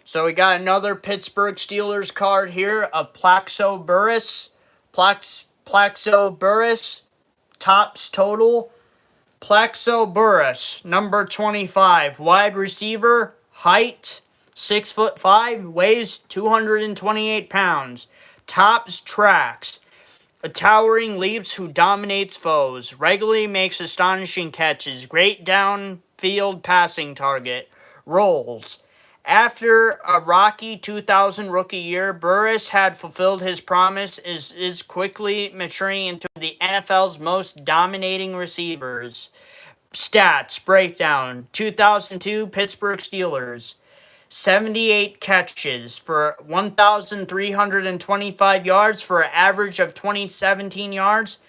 So we got another Pittsburgh Steelers card here of Plaxico Burress. Plaxico Burress, Topps total. Plaxico Burress, number 25, wide receiver, height 6'5", weighs 228 pounds. Topps tracks. A towering leaps who dominates foes. Regularly makes astonishing catches. Great downfield passing target. Rolls. After a rocky 2000 rookie year, Burress had fulfilled his promise, is quickly maturing into the NFL's most dominating receivers. Stats breakdown. 2002 Pittsburgh Steelers. 78 catches for 1,325 yards for an average of 17 yards.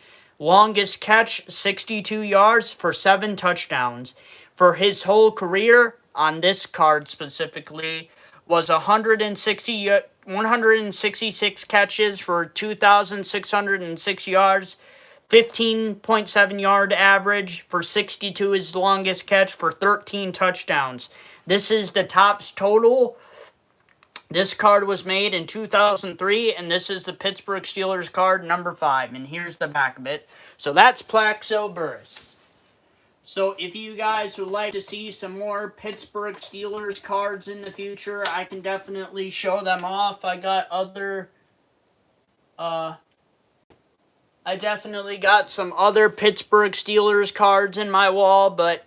Longest catch, 62 yards for 7 touchdowns. For his whole career, on this card specifically, was 166 catches for 2,606 yards, 15.7 yard average for 62 his longest catch for 13 touchdowns. This is the Topps total. This card was made in 2003, and this is the Pittsburgh Steelers card number 5, and here's the back of it. So that's Plaxico Burress. So if you guys would like to see some more Pittsburgh Steelers cards in the future, I can definitely show them off. I definitely got some other Pittsburgh Steelers cards in my wall, but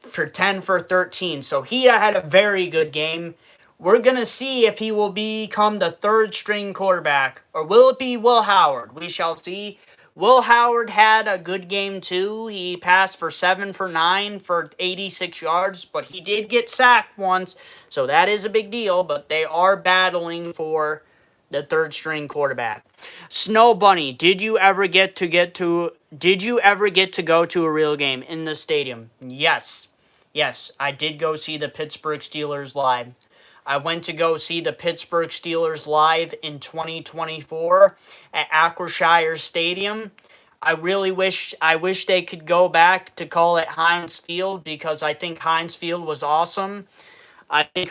for 10 for 13. So he had a very good game. We're going to see if he will become the third string quarterback, or will it be Will Howard? We shall see. Will Howard had a good game too. He passed for 7 for 9 for 86 yards, but he did get sacked once, so that is a big deal. But they are battling for the third string quarterback. Snow Bunny, did you ever get to go to a real game in the stadium? Yes. Yes, I did go see the Pittsburgh Steelers live. I went to go see the Pittsburgh Steelers live in 2024 at Acquashire Stadium. I wish they could go back to call it Heinz Field, because I think Heinz Field was awesome. I think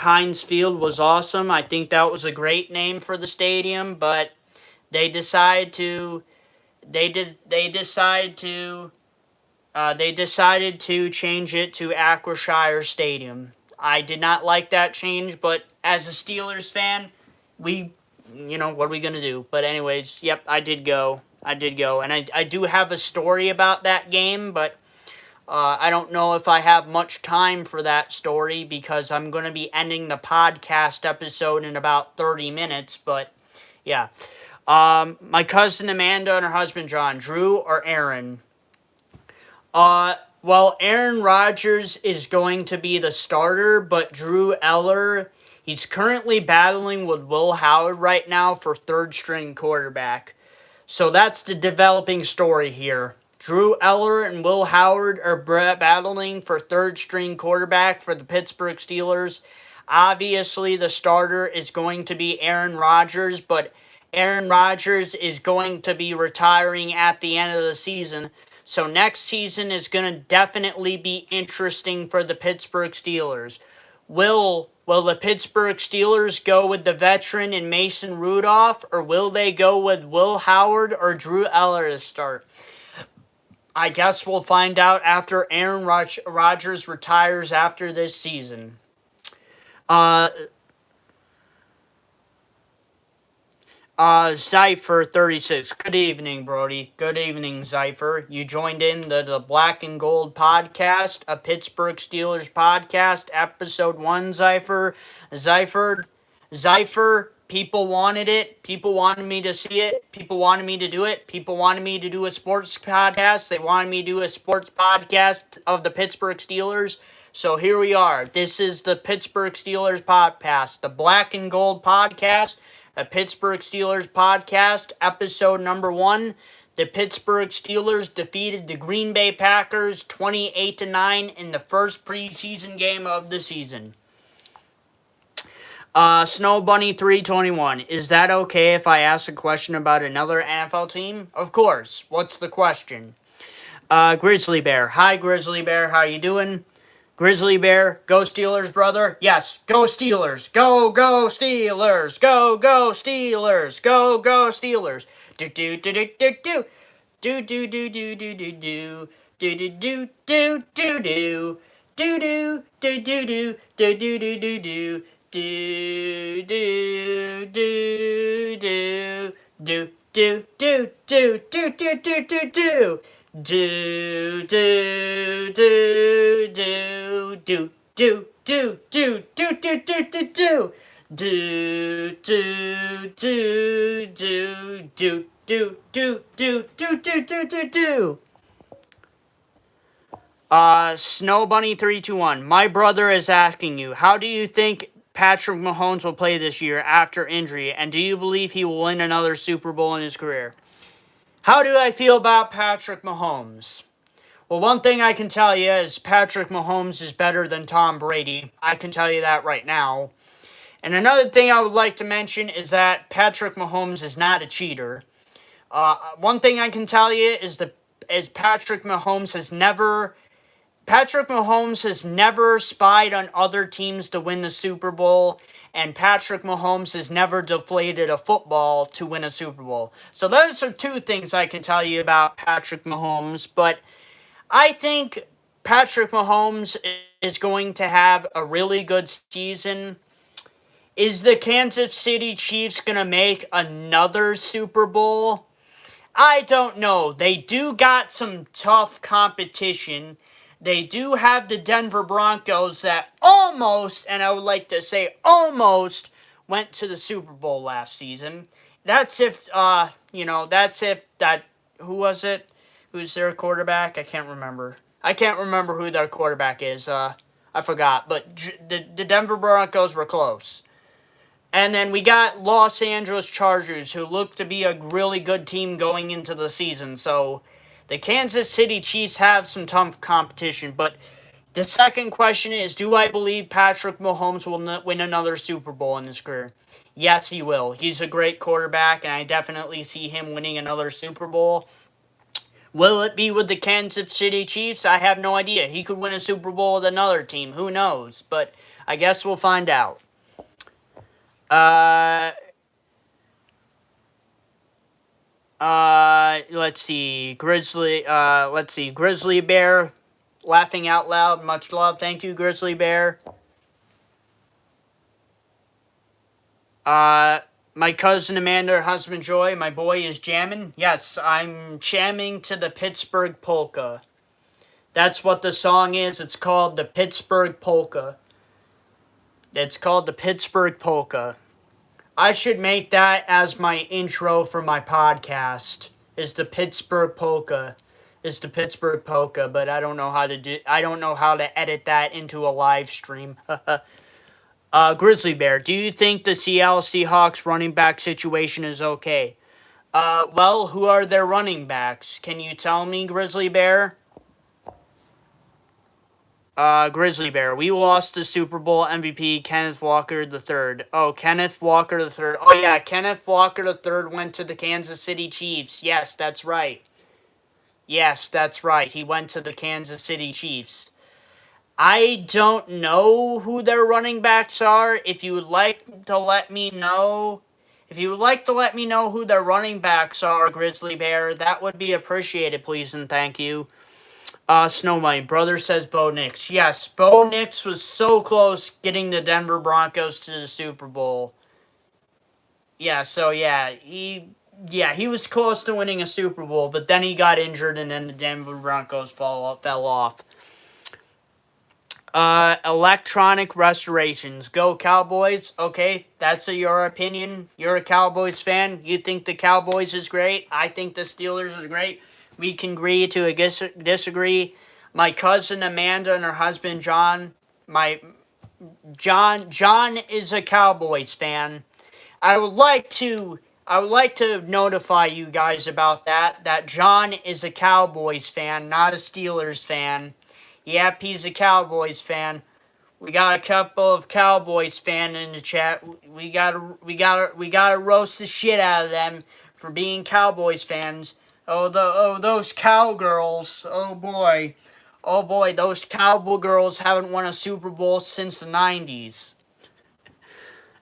that was a great name for the stadium, but they decided to change it to Acquashire Stadium. I did not like that change, but as a Steelers fan, what are we going to do? But anyways, yep, I did go. And I do have a story about that game, but I don't know if I have much time for that story, because I'm going to be ending the podcast episode in about 30 minutes, but yeah. My cousin Amanda and her husband John, Drew or Aaron? Well, Aaron Rodgers is going to be the starter, but Drew Eller, he's currently battling with Will Howard right now for third string quarterback. So that's the developing story here. Drew Eller and Will Howard are battling for third string quarterback for the Pittsburgh Steelers. Obviously, the starter is going to be Aaron Rodgers, but Aaron Rodgers is going to be retiring at the end of the season. So next season is going to definitely be interesting for the Pittsburgh Steelers. Will the Pittsburgh Steelers go with the veteran in Mason Rudolph, or will they go with Will Howard or Drew Eller to start? I guess we'll find out after Aaron Rodgers retires after this season. Zypher 36. Good evening, Brody. Good evening, Zypher. You joined in the Black and Gold podcast, a Pittsburgh Steelers podcast, episode 1, Zypher. Zypher, people wanted it. People wanted me to see it. People wanted me to do it. People wanted me to do a sports podcast. They wanted me to do a sports podcast of the Pittsburgh Steelers. So here we are. This is the Pittsburgh Steelers podcast, the Black and Gold podcast. A Pittsburgh Steelers podcast, episode number 1. The Pittsburgh Steelers defeated the Green Bay Packers 28-9 in the first preseason game of the season. Snow Bunny 321. Is that okay if I ask a question about another NFL team? Of course. What's the question? Grizzly Bear. Hi, Grizzly Bear. How you doing? Grizzly Bear, go Steelers, brother. Yes, go Steelers. Go Steelers. Go Steelers. Go Steelers. Do do do do do do. Do do do do do do do. Do do do do do do. Do do do do do do do do do do. Do do do do do do do do do do do do do. Do do do do do do do do do do do do do do do do. Snow Bunny 321. My brother is asking you, how do you think Patrick Mahomes will play this year after injury, and do you believe he will win another Super Bowl in his career? How do I feel about Patrick Mahomes? Well, one thing I can tell you is Patrick Mahomes is better than Tom Brady. I can tell you that right now. And another thing I would like to mention is that Patrick Mahomes is not a cheater. One thing I can tell you is Patrick Mahomes has never spied on other teams to win the Super Bowl, and Patrick Mahomes has never deflated a football to win a Super Bowl. So those are two things I can tell you about Patrick Mahomes, but I think Patrick Mahomes is going to have a really good season. Is the Kansas City Chiefs going to make another Super Bowl? I don't know. They do got some tough competition. They do have the Denver Broncos that almost, and I would like to say almost, went to the Super Bowl last season. That's if, that's if that, who was it? Who's their quarterback? I can't remember. I can't remember who their quarterback is. I forgot. But the Denver Broncos were close. And then we got Los Angeles Chargers, who look to be a really good team going into the season. So the Kansas City Chiefs have some tough competition. But the second question is, do I believe Patrick Mahomes will win another Super Bowl in his career? Yes, he will. He's a great quarterback, and I definitely see him winning another Super Bowl. Will it be with the Kansas City Chiefs? I have no idea. He could win a Super Bowl with another team. Who knows? But I guess we'll find out. Let's see. Grizzly Bear. Laughing out loud. Much love. Thank you, Grizzly Bear. My cousin Amanda, her husband Joy, my boy is jamming. Yes, I'm jamming to the Pittsburgh Polka. That's what the song is. It's called the Pittsburgh Polka. It's called the Pittsburgh Polka. I should make that as my intro for my podcast. Is the Pittsburgh Polka. Is the Pittsburgh Polka, but I don't know how to edit that into a live stream. Grizzly Bear, do you think the Seattle Seahawks running back situation is okay? Well, who are their running backs? Can you tell me, Grizzly Bear? Grizzly Bear, we lost the Super Bowl MVP, Kenneth Walker III. Oh, Kenneth Walker III. Oh, yeah, Kenneth Walker III went to the Kansas City Chiefs. Yes, that's right. Yes, that's right. He went to the Kansas City Chiefs. I don't know who their running backs are. If you would like to let me know who their running backs are, Grizzly Bear, that would be appreciated, please and thank you. Snow My brother says Bo Nix. Yes, Bo Nix was so close getting the Denver Broncos to the Super Bowl. Yeah, so he was close to winning a Super Bowl, but then he got injured and then the Denver Broncos fell off. Electronic restorations. Go Cowboys. Okay, that's your opinion. You're a Cowboys fan. You think the Cowboys is great. I think the Steelers is great. We can agree to disagree. My cousin Amanda and her husband John. John is a Cowboys fan. I would like to notify you guys about that John is a Cowboys fan, not a Steelers fan. Yep, he's a Cowboys fan. We got a couple of Cowboys fans in the chat. We gotta roast the shit out of them for being Cowboys fans. Those cowgirls. Oh boy, those cowgirls haven't won a Super Bowl since the 90s.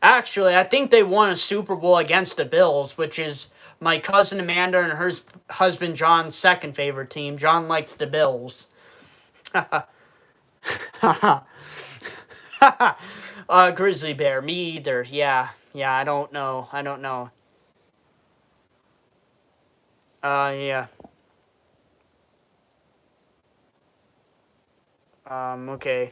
Actually, I think they won a Super Bowl against the Bills, which is my cousin Amanda and her husband John's second favorite team. John likes the Bills. Grizzly Bear, me either. Yeah, I don't know. Yeah. Okay.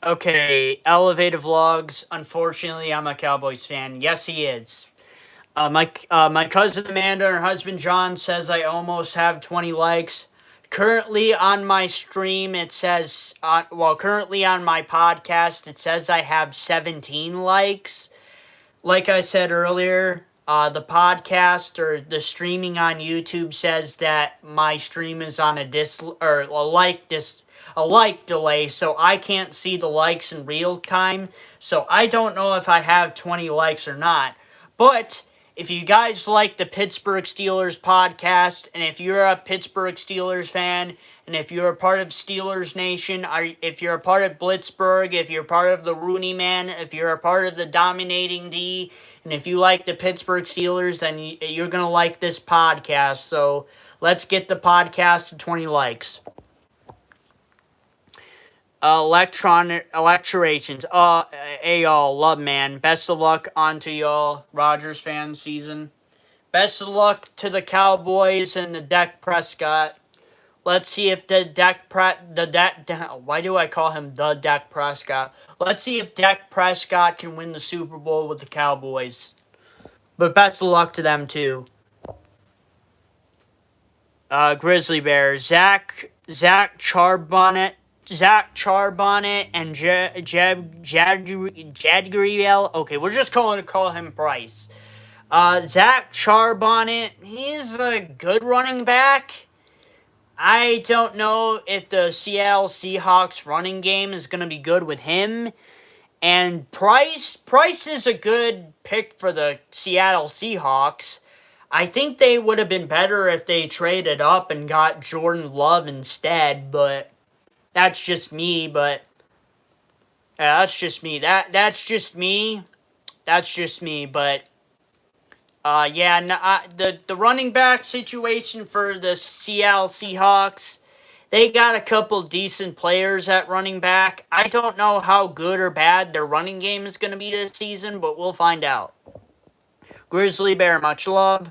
Okay, Elevated Vlogs. Unfortunately, I'm a Cowboys fan. Yes, he is. My cousin Amanda and her husband John says I almost have 20 likes. Currently on my stream, it says, currently on my podcast, it says I have 17 likes. Like I said earlier, the podcast or the streaming on YouTube says that my stream is on a like delay, so I can't see the likes in real time. So I don't know if I have 20 likes or not. But if you guys like the Pittsburgh Steelers podcast, and if you're a Pittsburgh Steelers fan, and if you're a part of Steelers Nation, if you're a part of Blitzburg, if you're part of the Rooney Man, if you're a part of the Dominating D, and if you like the Pittsburgh Steelers, then you're going to like this podcast. So let's get the podcast to 20 likes. Electurations. Y'all, love, man. Best of luck onto y'all, Rodgers fan season. Best of luck to the Cowboys and the Dak Prescott. Let's see if why do I call him the Dak Prescott? Let's see if Dak Prescott can win the Super Bowl with the Cowboys. But best of luck to them too. Grizzly Bears, Zach Charbonnet, and Jadriel. Okay, we're just going to call him Bryce. Zach Charbonnet, he's a good running back. I don't know if the Seattle Seahawks running game is going to be good with him. And Price is a good pick for the Seattle Seahawks. I think they would have been better if they traded up and got Jordan Love instead, but that's just me, that's just me. But the running back situation for the Seattle Seahawks, they got a couple decent players at running back. I don't know how good or bad their running game is going to be this season, but we'll find out. Grizzly Bear, much love.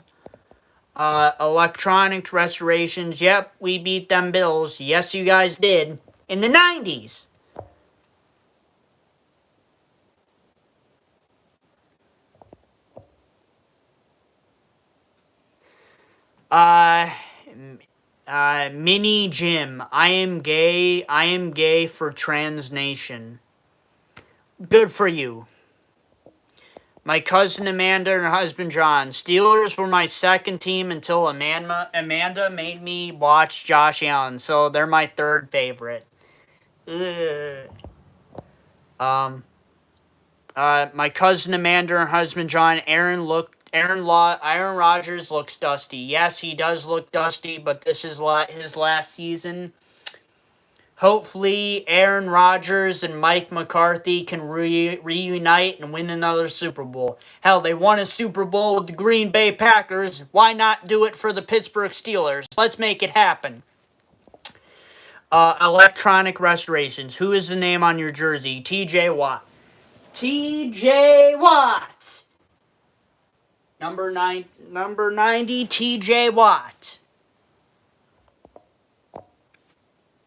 Electronics Restorations, yep, we beat them Bills. Yes, you guys did. In the 90s. Mini Jim, I am gay for Trans Nation. Good for you. My cousin Amanda and her husband John. Steelers were my second team until Amanda made me watch Josh Allen, so they're my third favorite. Ugh. My cousin Amanda and her husband John. Aaron Rodgers looks dusty. Yes, he does look dusty, but this is his last season. Hopefully, Aaron Rodgers and Mike McCarthy can reunite and win another Super Bowl. Hell, they won a Super Bowl with the Green Bay Packers. Why not do it for the Pittsburgh Steelers? Let's make it happen. Electronic Restorations. Who is the name on your jersey? TJ Watt. TJ Watt. Number 90, TJ Watt.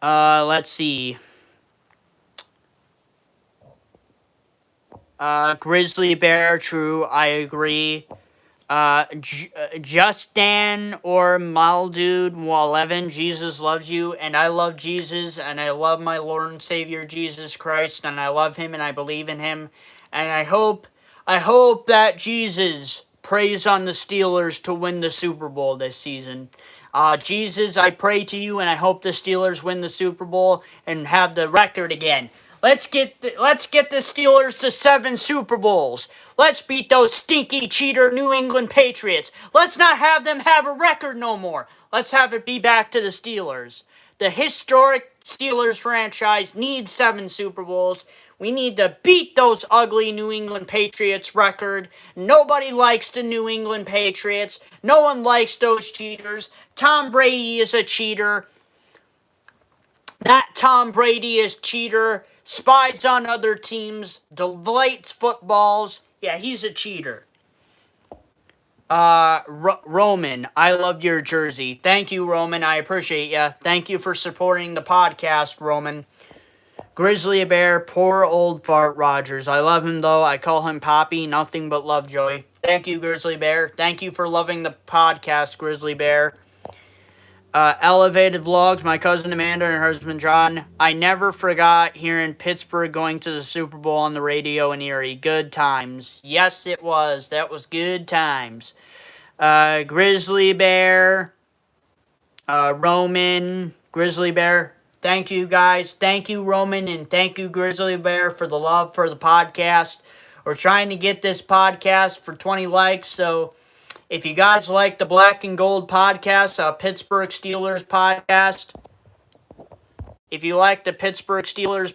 Let's see. Grizzly Bear, true, I agree. Justin or Maldude 11, Jesus loves you, and I love Jesus, and I love my Lord and Savior Jesus Christ, and I love him, and I believe in him, and I hope that Jesus prays on the Steelers to win the Super Bowl this season. Jesus, I pray to you, and I hope the Steelers win the Super Bowl and have the record again. Let's get the Steelers to 7 Super Bowls. Let's beat those stinky cheater New England Patriots. Let's not have them have a record no more. Let's have it be back to the Steelers. The historic Steelers franchise needs 7 Super Bowls. We need to beat those ugly New England Patriots record. Nobody likes the New England Patriots. No one likes those cheaters. Tom Brady is a cheater. That Tom Brady is cheater. Spies on other teams. Delights footballs. Yeah, he's a cheater. Roman, I love your jersey. Thank you, Roman. I appreciate you. Thank you for supporting the podcast, Roman. Grizzly Bear, poor old fart Rogers. I love him, though. I call him Poppy. Nothing but love, Joey. Thank you, Grizzly Bear. Thank you for loving the podcast, Grizzly Bear. Elevated Vlogs, my cousin Amanda and her husband John. I never forgot hearing Pittsburgh going to the Super Bowl on the radio in Erie. Good times. Yes, it was. That was good times. Grizzly Bear. Roman. Grizzly Bear. Thank you, guys. Thank you, Roman, and thank you, Grizzly Bear, for the love for the podcast. We're trying to get this podcast for 20 likes, so if you guys like the Black and Gold podcast, Pittsburgh Steelers podcast, if you like the Pittsburgh Steelers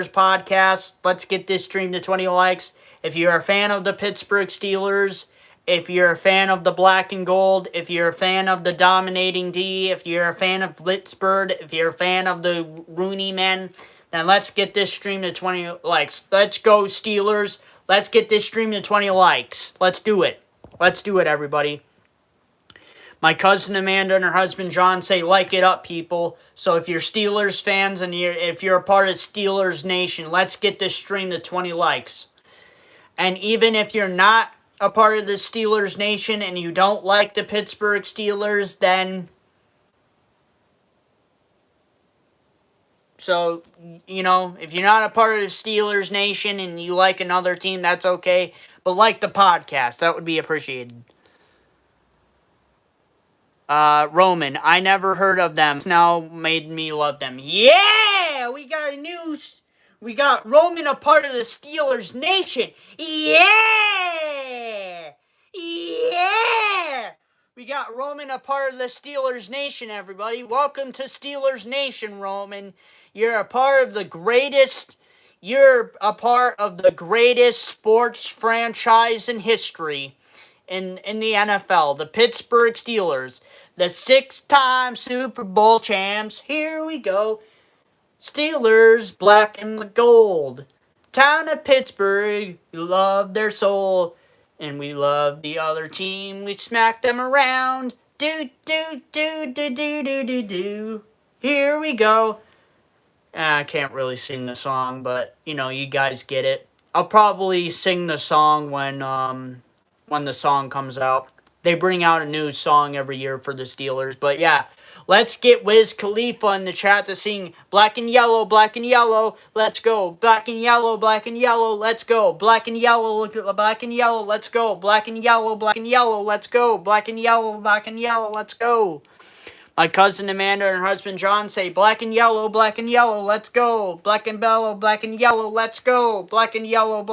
podcast, let's get this stream to 20 likes. If you're a fan of the Pittsburgh Steelers, if you're a fan of the Black and Gold, if you're a fan of the Dominating D, if you're a fan of Blitzbird, if you're a fan of the Rooney Men, then let's get this stream to 20 likes. Let's go, Steelers. Let's get this stream to 20 likes. Let's do it. Let's do it, everybody. My cousin Amanda and her husband John say, like it up, people. So if you're Steelers fans and if you're a part of Steelers Nation, let's get this stream to 20 likes. And even if you're not a part of the Steelers Nation and you don't like the Pittsburgh Steelers, then... So, you know, if you're not a part of the Steelers Nation and you like another team, that's okay. But like the podcast, that would be appreciated. Roman, I never heard of them. Now made me love them. Yeah! We got news. We got Roman a part of the Steelers Nation. Yeah! Yeah! We got Roman a part of the Steelers Nation, everybody. Welcome to Steelers Nation, Roman. You're a part of the greatest sports franchise in history in the NFL, the Pittsburgh Steelers, the 6-time Super Bowl champs. Here we go. Steelers, black and gold. Town of Pittsburgh, we love their soul. And we love the other team, we smack them around. Do, do, do, do, do, do, do, do. Here we go. I can't really sing the song, but, you know, you guys get it. I'll probably sing the song when the song comes out. They bring out a new song every year for the Steelers. But, yeah, let's get Wiz Khalifa in the chat to sing black and yellow, let's go. Black and yellow, let's go. Black and yellow, black and yellow, let's go. Black and yellow, let's go. Black and yellow, let's go. My cousin Amanda and her husband John say, black and yellow, let's go. Black and yellow, let's go. Black and yellow.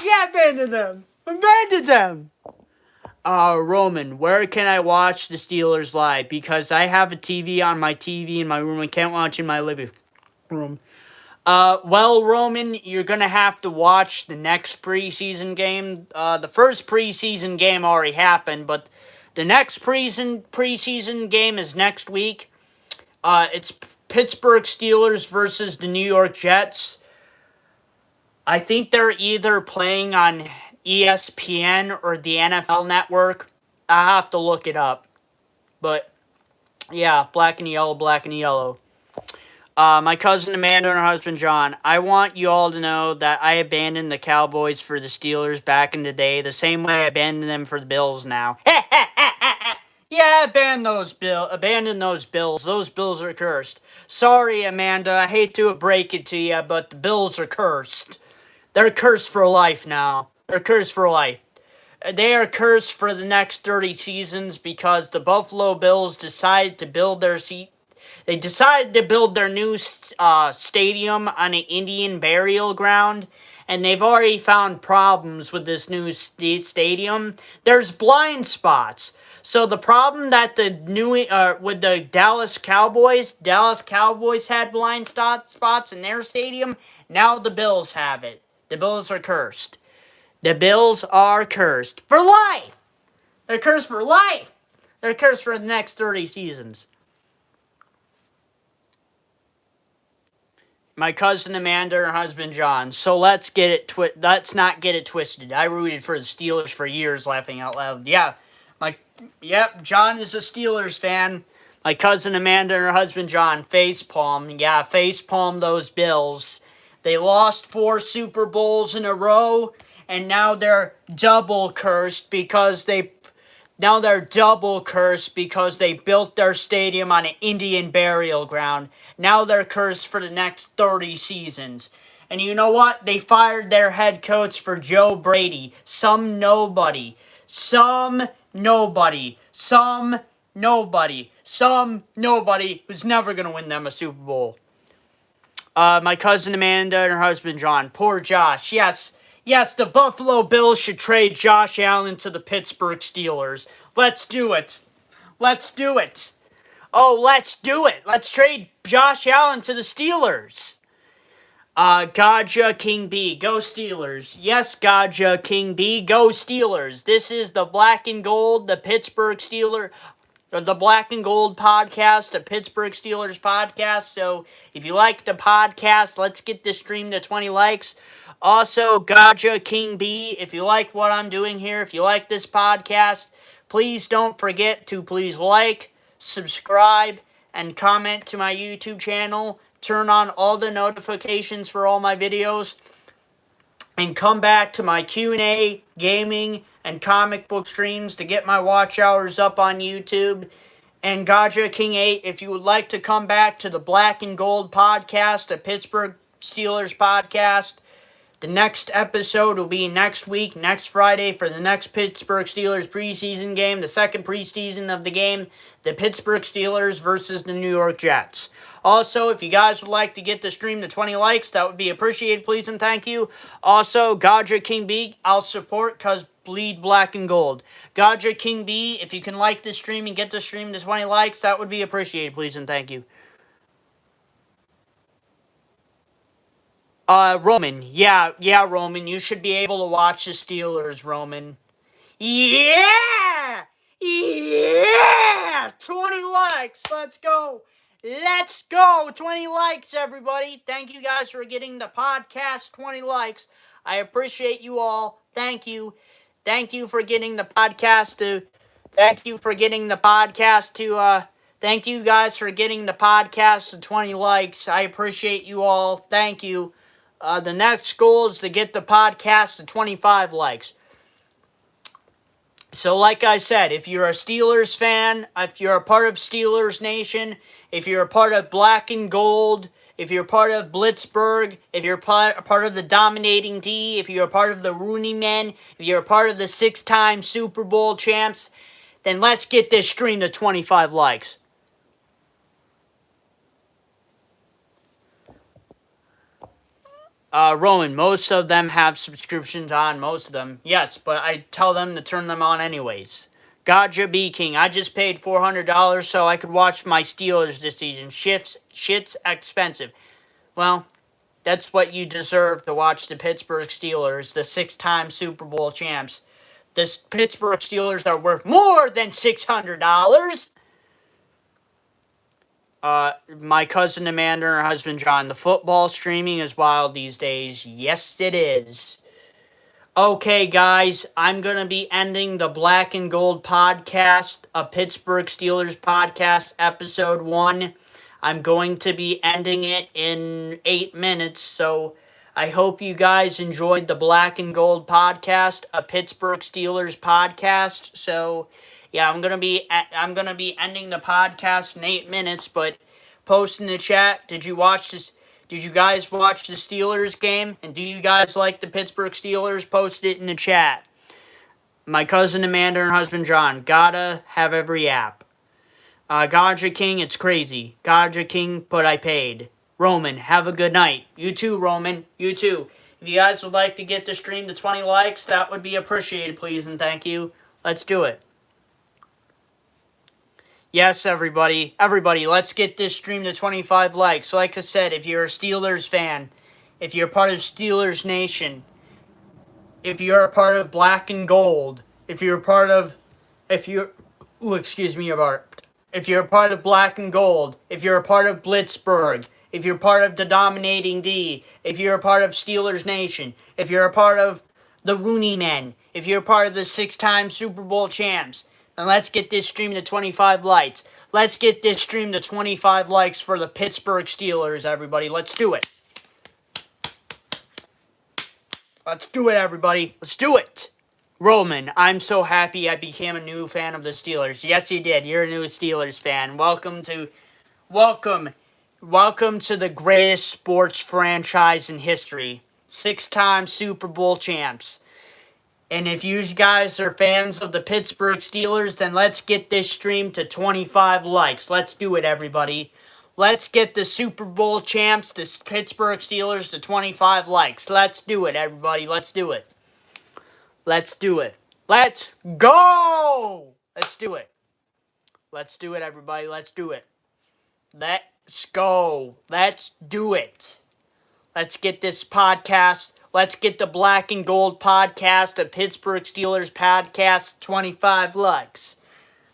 Yeah, abandoned them. Roman, where can I watch the Steelers live? Because I have a TV on my TV in my room. I can't watch in my living room. Well, Roman, you're going to have to watch the next preseason game. The first preseason game already happened, but the next preseason game is next week. It's Pittsburgh Steelers versus the New York Jets. I think they're either playing on ESPN or the NFL Network. I have to look it up. But, yeah, black and yellow. My cousin Amanda and her husband John, I want you all to know that I abandoned the Cowboys for the Steelers back in the day, the same way I abandoned them for the Bills now. Yeah, abandon those Bills. Those Bills are cursed. Sorry, Amanda, I hate to break it to you, but the Bills are cursed. They're cursed for life now. They're cursed for life. They are cursed for the next 30 seasons because the Buffalo Bills decided to build their new stadium on an Indian burial ground, and they've already found problems with this new stadium. There's blind spots. So the problem that with the Dallas Cowboys had blind spots in their stadium. Now the Bills have it. The Bills are cursed. The Bills are cursed for life. They're cursed for life. They're cursed for the next 30 seasons. My cousin Amanda and her husband John. So let's not get it twisted. I rooted for the Steelers for years, laughing out loud. Yeah. John is a Steelers fan. My cousin Amanda and her husband John, facepalm. Yeah, facepalm those Bills. They lost 4 Super Bowls in a row, and now they're double cursed because they built their stadium on an Indian burial ground. Now they're cursed for the next 30 seasons. And you know what? They fired their head coach for Joe Brady. Some nobody who's never going to win them a Super Bowl. My cousin Amanda and her husband John. Poor Josh. Yes, the Buffalo Bills should trade Josh Allen to the Pittsburgh Steelers. Let's do it. Oh, let's do it. Let's trade Josh Allen to the Steelers. Gaja King B, go Steelers. Yes, Gaja King B, go Steelers. This is the black and gold, the Pittsburgh Steelers. the Black and Gold podcast, a Pittsburgh Steelers podcast. So if you like the podcast, let's get this stream to 20 likes. Also, Gaja King B, if you like what I'm doing here, if you like this podcast, please don't forget to please like, subscribe, and comment to my YouTube channel. Turn on all the notifications for all my videos. And come back to my Q&A, gaming, and comic book streams to get my watch hours up on YouTube. And Gaja King 8, if you would like to come back to the Black and Gold podcast, a Pittsburgh Steelers podcast, the next episode will be next week, next Friday, for the next Pittsburgh Steelers preseason game, the second preseason of the game, the Pittsburgh Steelers versus the New York Jets. Also, if you guys would like to get the stream to 20 likes, that would be appreciated, please and thank you. Also, Gaja King B, I'll support because bleed black and gold. Gaja King B, if you can like this stream and get the stream to 20 likes, that would be appreciated, please and thank you. Roman. Yeah, Roman. You should be able to watch the Steelers, Roman. Yeah! Yeah! 20 likes. Let's go. Let's go. 20 likes, everybody. Thank you guys for getting the podcast 20 likes. I appreciate you all. Thank you. Thank you for getting the podcast to... Thank you for getting the podcast to... Thank you guys for getting the podcast to 20 likes. I appreciate you all. Thank you. The next goal is to get the podcast to 25 likes. So like I said, if you're a Steelers fan, if you're a part of Steelers Nation, if you're a part of Black and Gold, if you're part of Blitzburg, if you're a part of the Dominating D, if you're a part of the Rooney Men, if you're a part of the 6-time Super Bowl champs, then let's get this stream to 25 likes. Roman, most of them have subscriptions on, most of them. Yes, but I tell them to turn them on anyways. Gaja B. King, I just paid $400 so I could watch my Steelers this season. Shit's expensive. Well, that's what you deserve to watch the Pittsburgh Steelers, the 6-time Super Bowl champs. The Pittsburgh Steelers are worth more than $600. My cousin Amanda and her husband John, the football streaming is wild these days. Yes, it is. Okay, guys, I'm going to be ending the Black and Gold podcast, a Pittsburgh Steelers podcast, episode 1. I'm going to be ending it in 8 minutes, so I hope you guys enjoyed the Black and Gold podcast, a Pittsburgh Steelers podcast. So, yeah, I'm gonna be ending the podcast in 8 minutes, but post in the chat. Did you guys watch the Steelers game? And do you guys like the Pittsburgh Steelers? Post it in the chat. My cousin Amanda and her husband John, gotta have every app. Gaja King, it's crazy. Gaja King, but I paid. Roman, have a good night. You too, Roman. You too. If you guys would like to get the stream to 20 likes, that would be appreciated, please and thank you. Let's do it. Yes, everybody. Everybody, let's get this stream to 25 likes. Like I said, if you're a Steelers fan, if you're part of Steelers Nation, if you're a part of Black and Gold, if you're a part of Black and Gold, if you're a part of Blitzburg, if you're part of the Dominating D, if you're a part of Steelers Nation, if you're a part of the Rooney Men, if you're a part of the 6-time Super Bowl champs, then let's get this stream to 25 likes. Let's get this stream to 25 likes for the Pittsburgh Steelers, everybody. Let's do it. Let's do it, everybody. Let's do it. Roman, I'm so happy I became a new fan of the Steelers. Yes, you did. You're a new Steelers fan. Welcome to the greatest sports franchise in history. 6-time Super Bowl champs. And if you guys are fans of the Pittsburgh Steelers, then let's get this stream to 25 likes. Let's do it, everybody. Let's get the Super Bowl champs, the Pittsburgh Steelers, to 25 likes. Let's do it, everybody. Let's do it. Let's do it. Let's go! Let's do it. Let's do it, everybody. Let's do it. Let's go. Let's do it. Let's get this podcast. Let's get the Black and Gold podcast, the Pittsburgh Steelers podcast, 25 likes.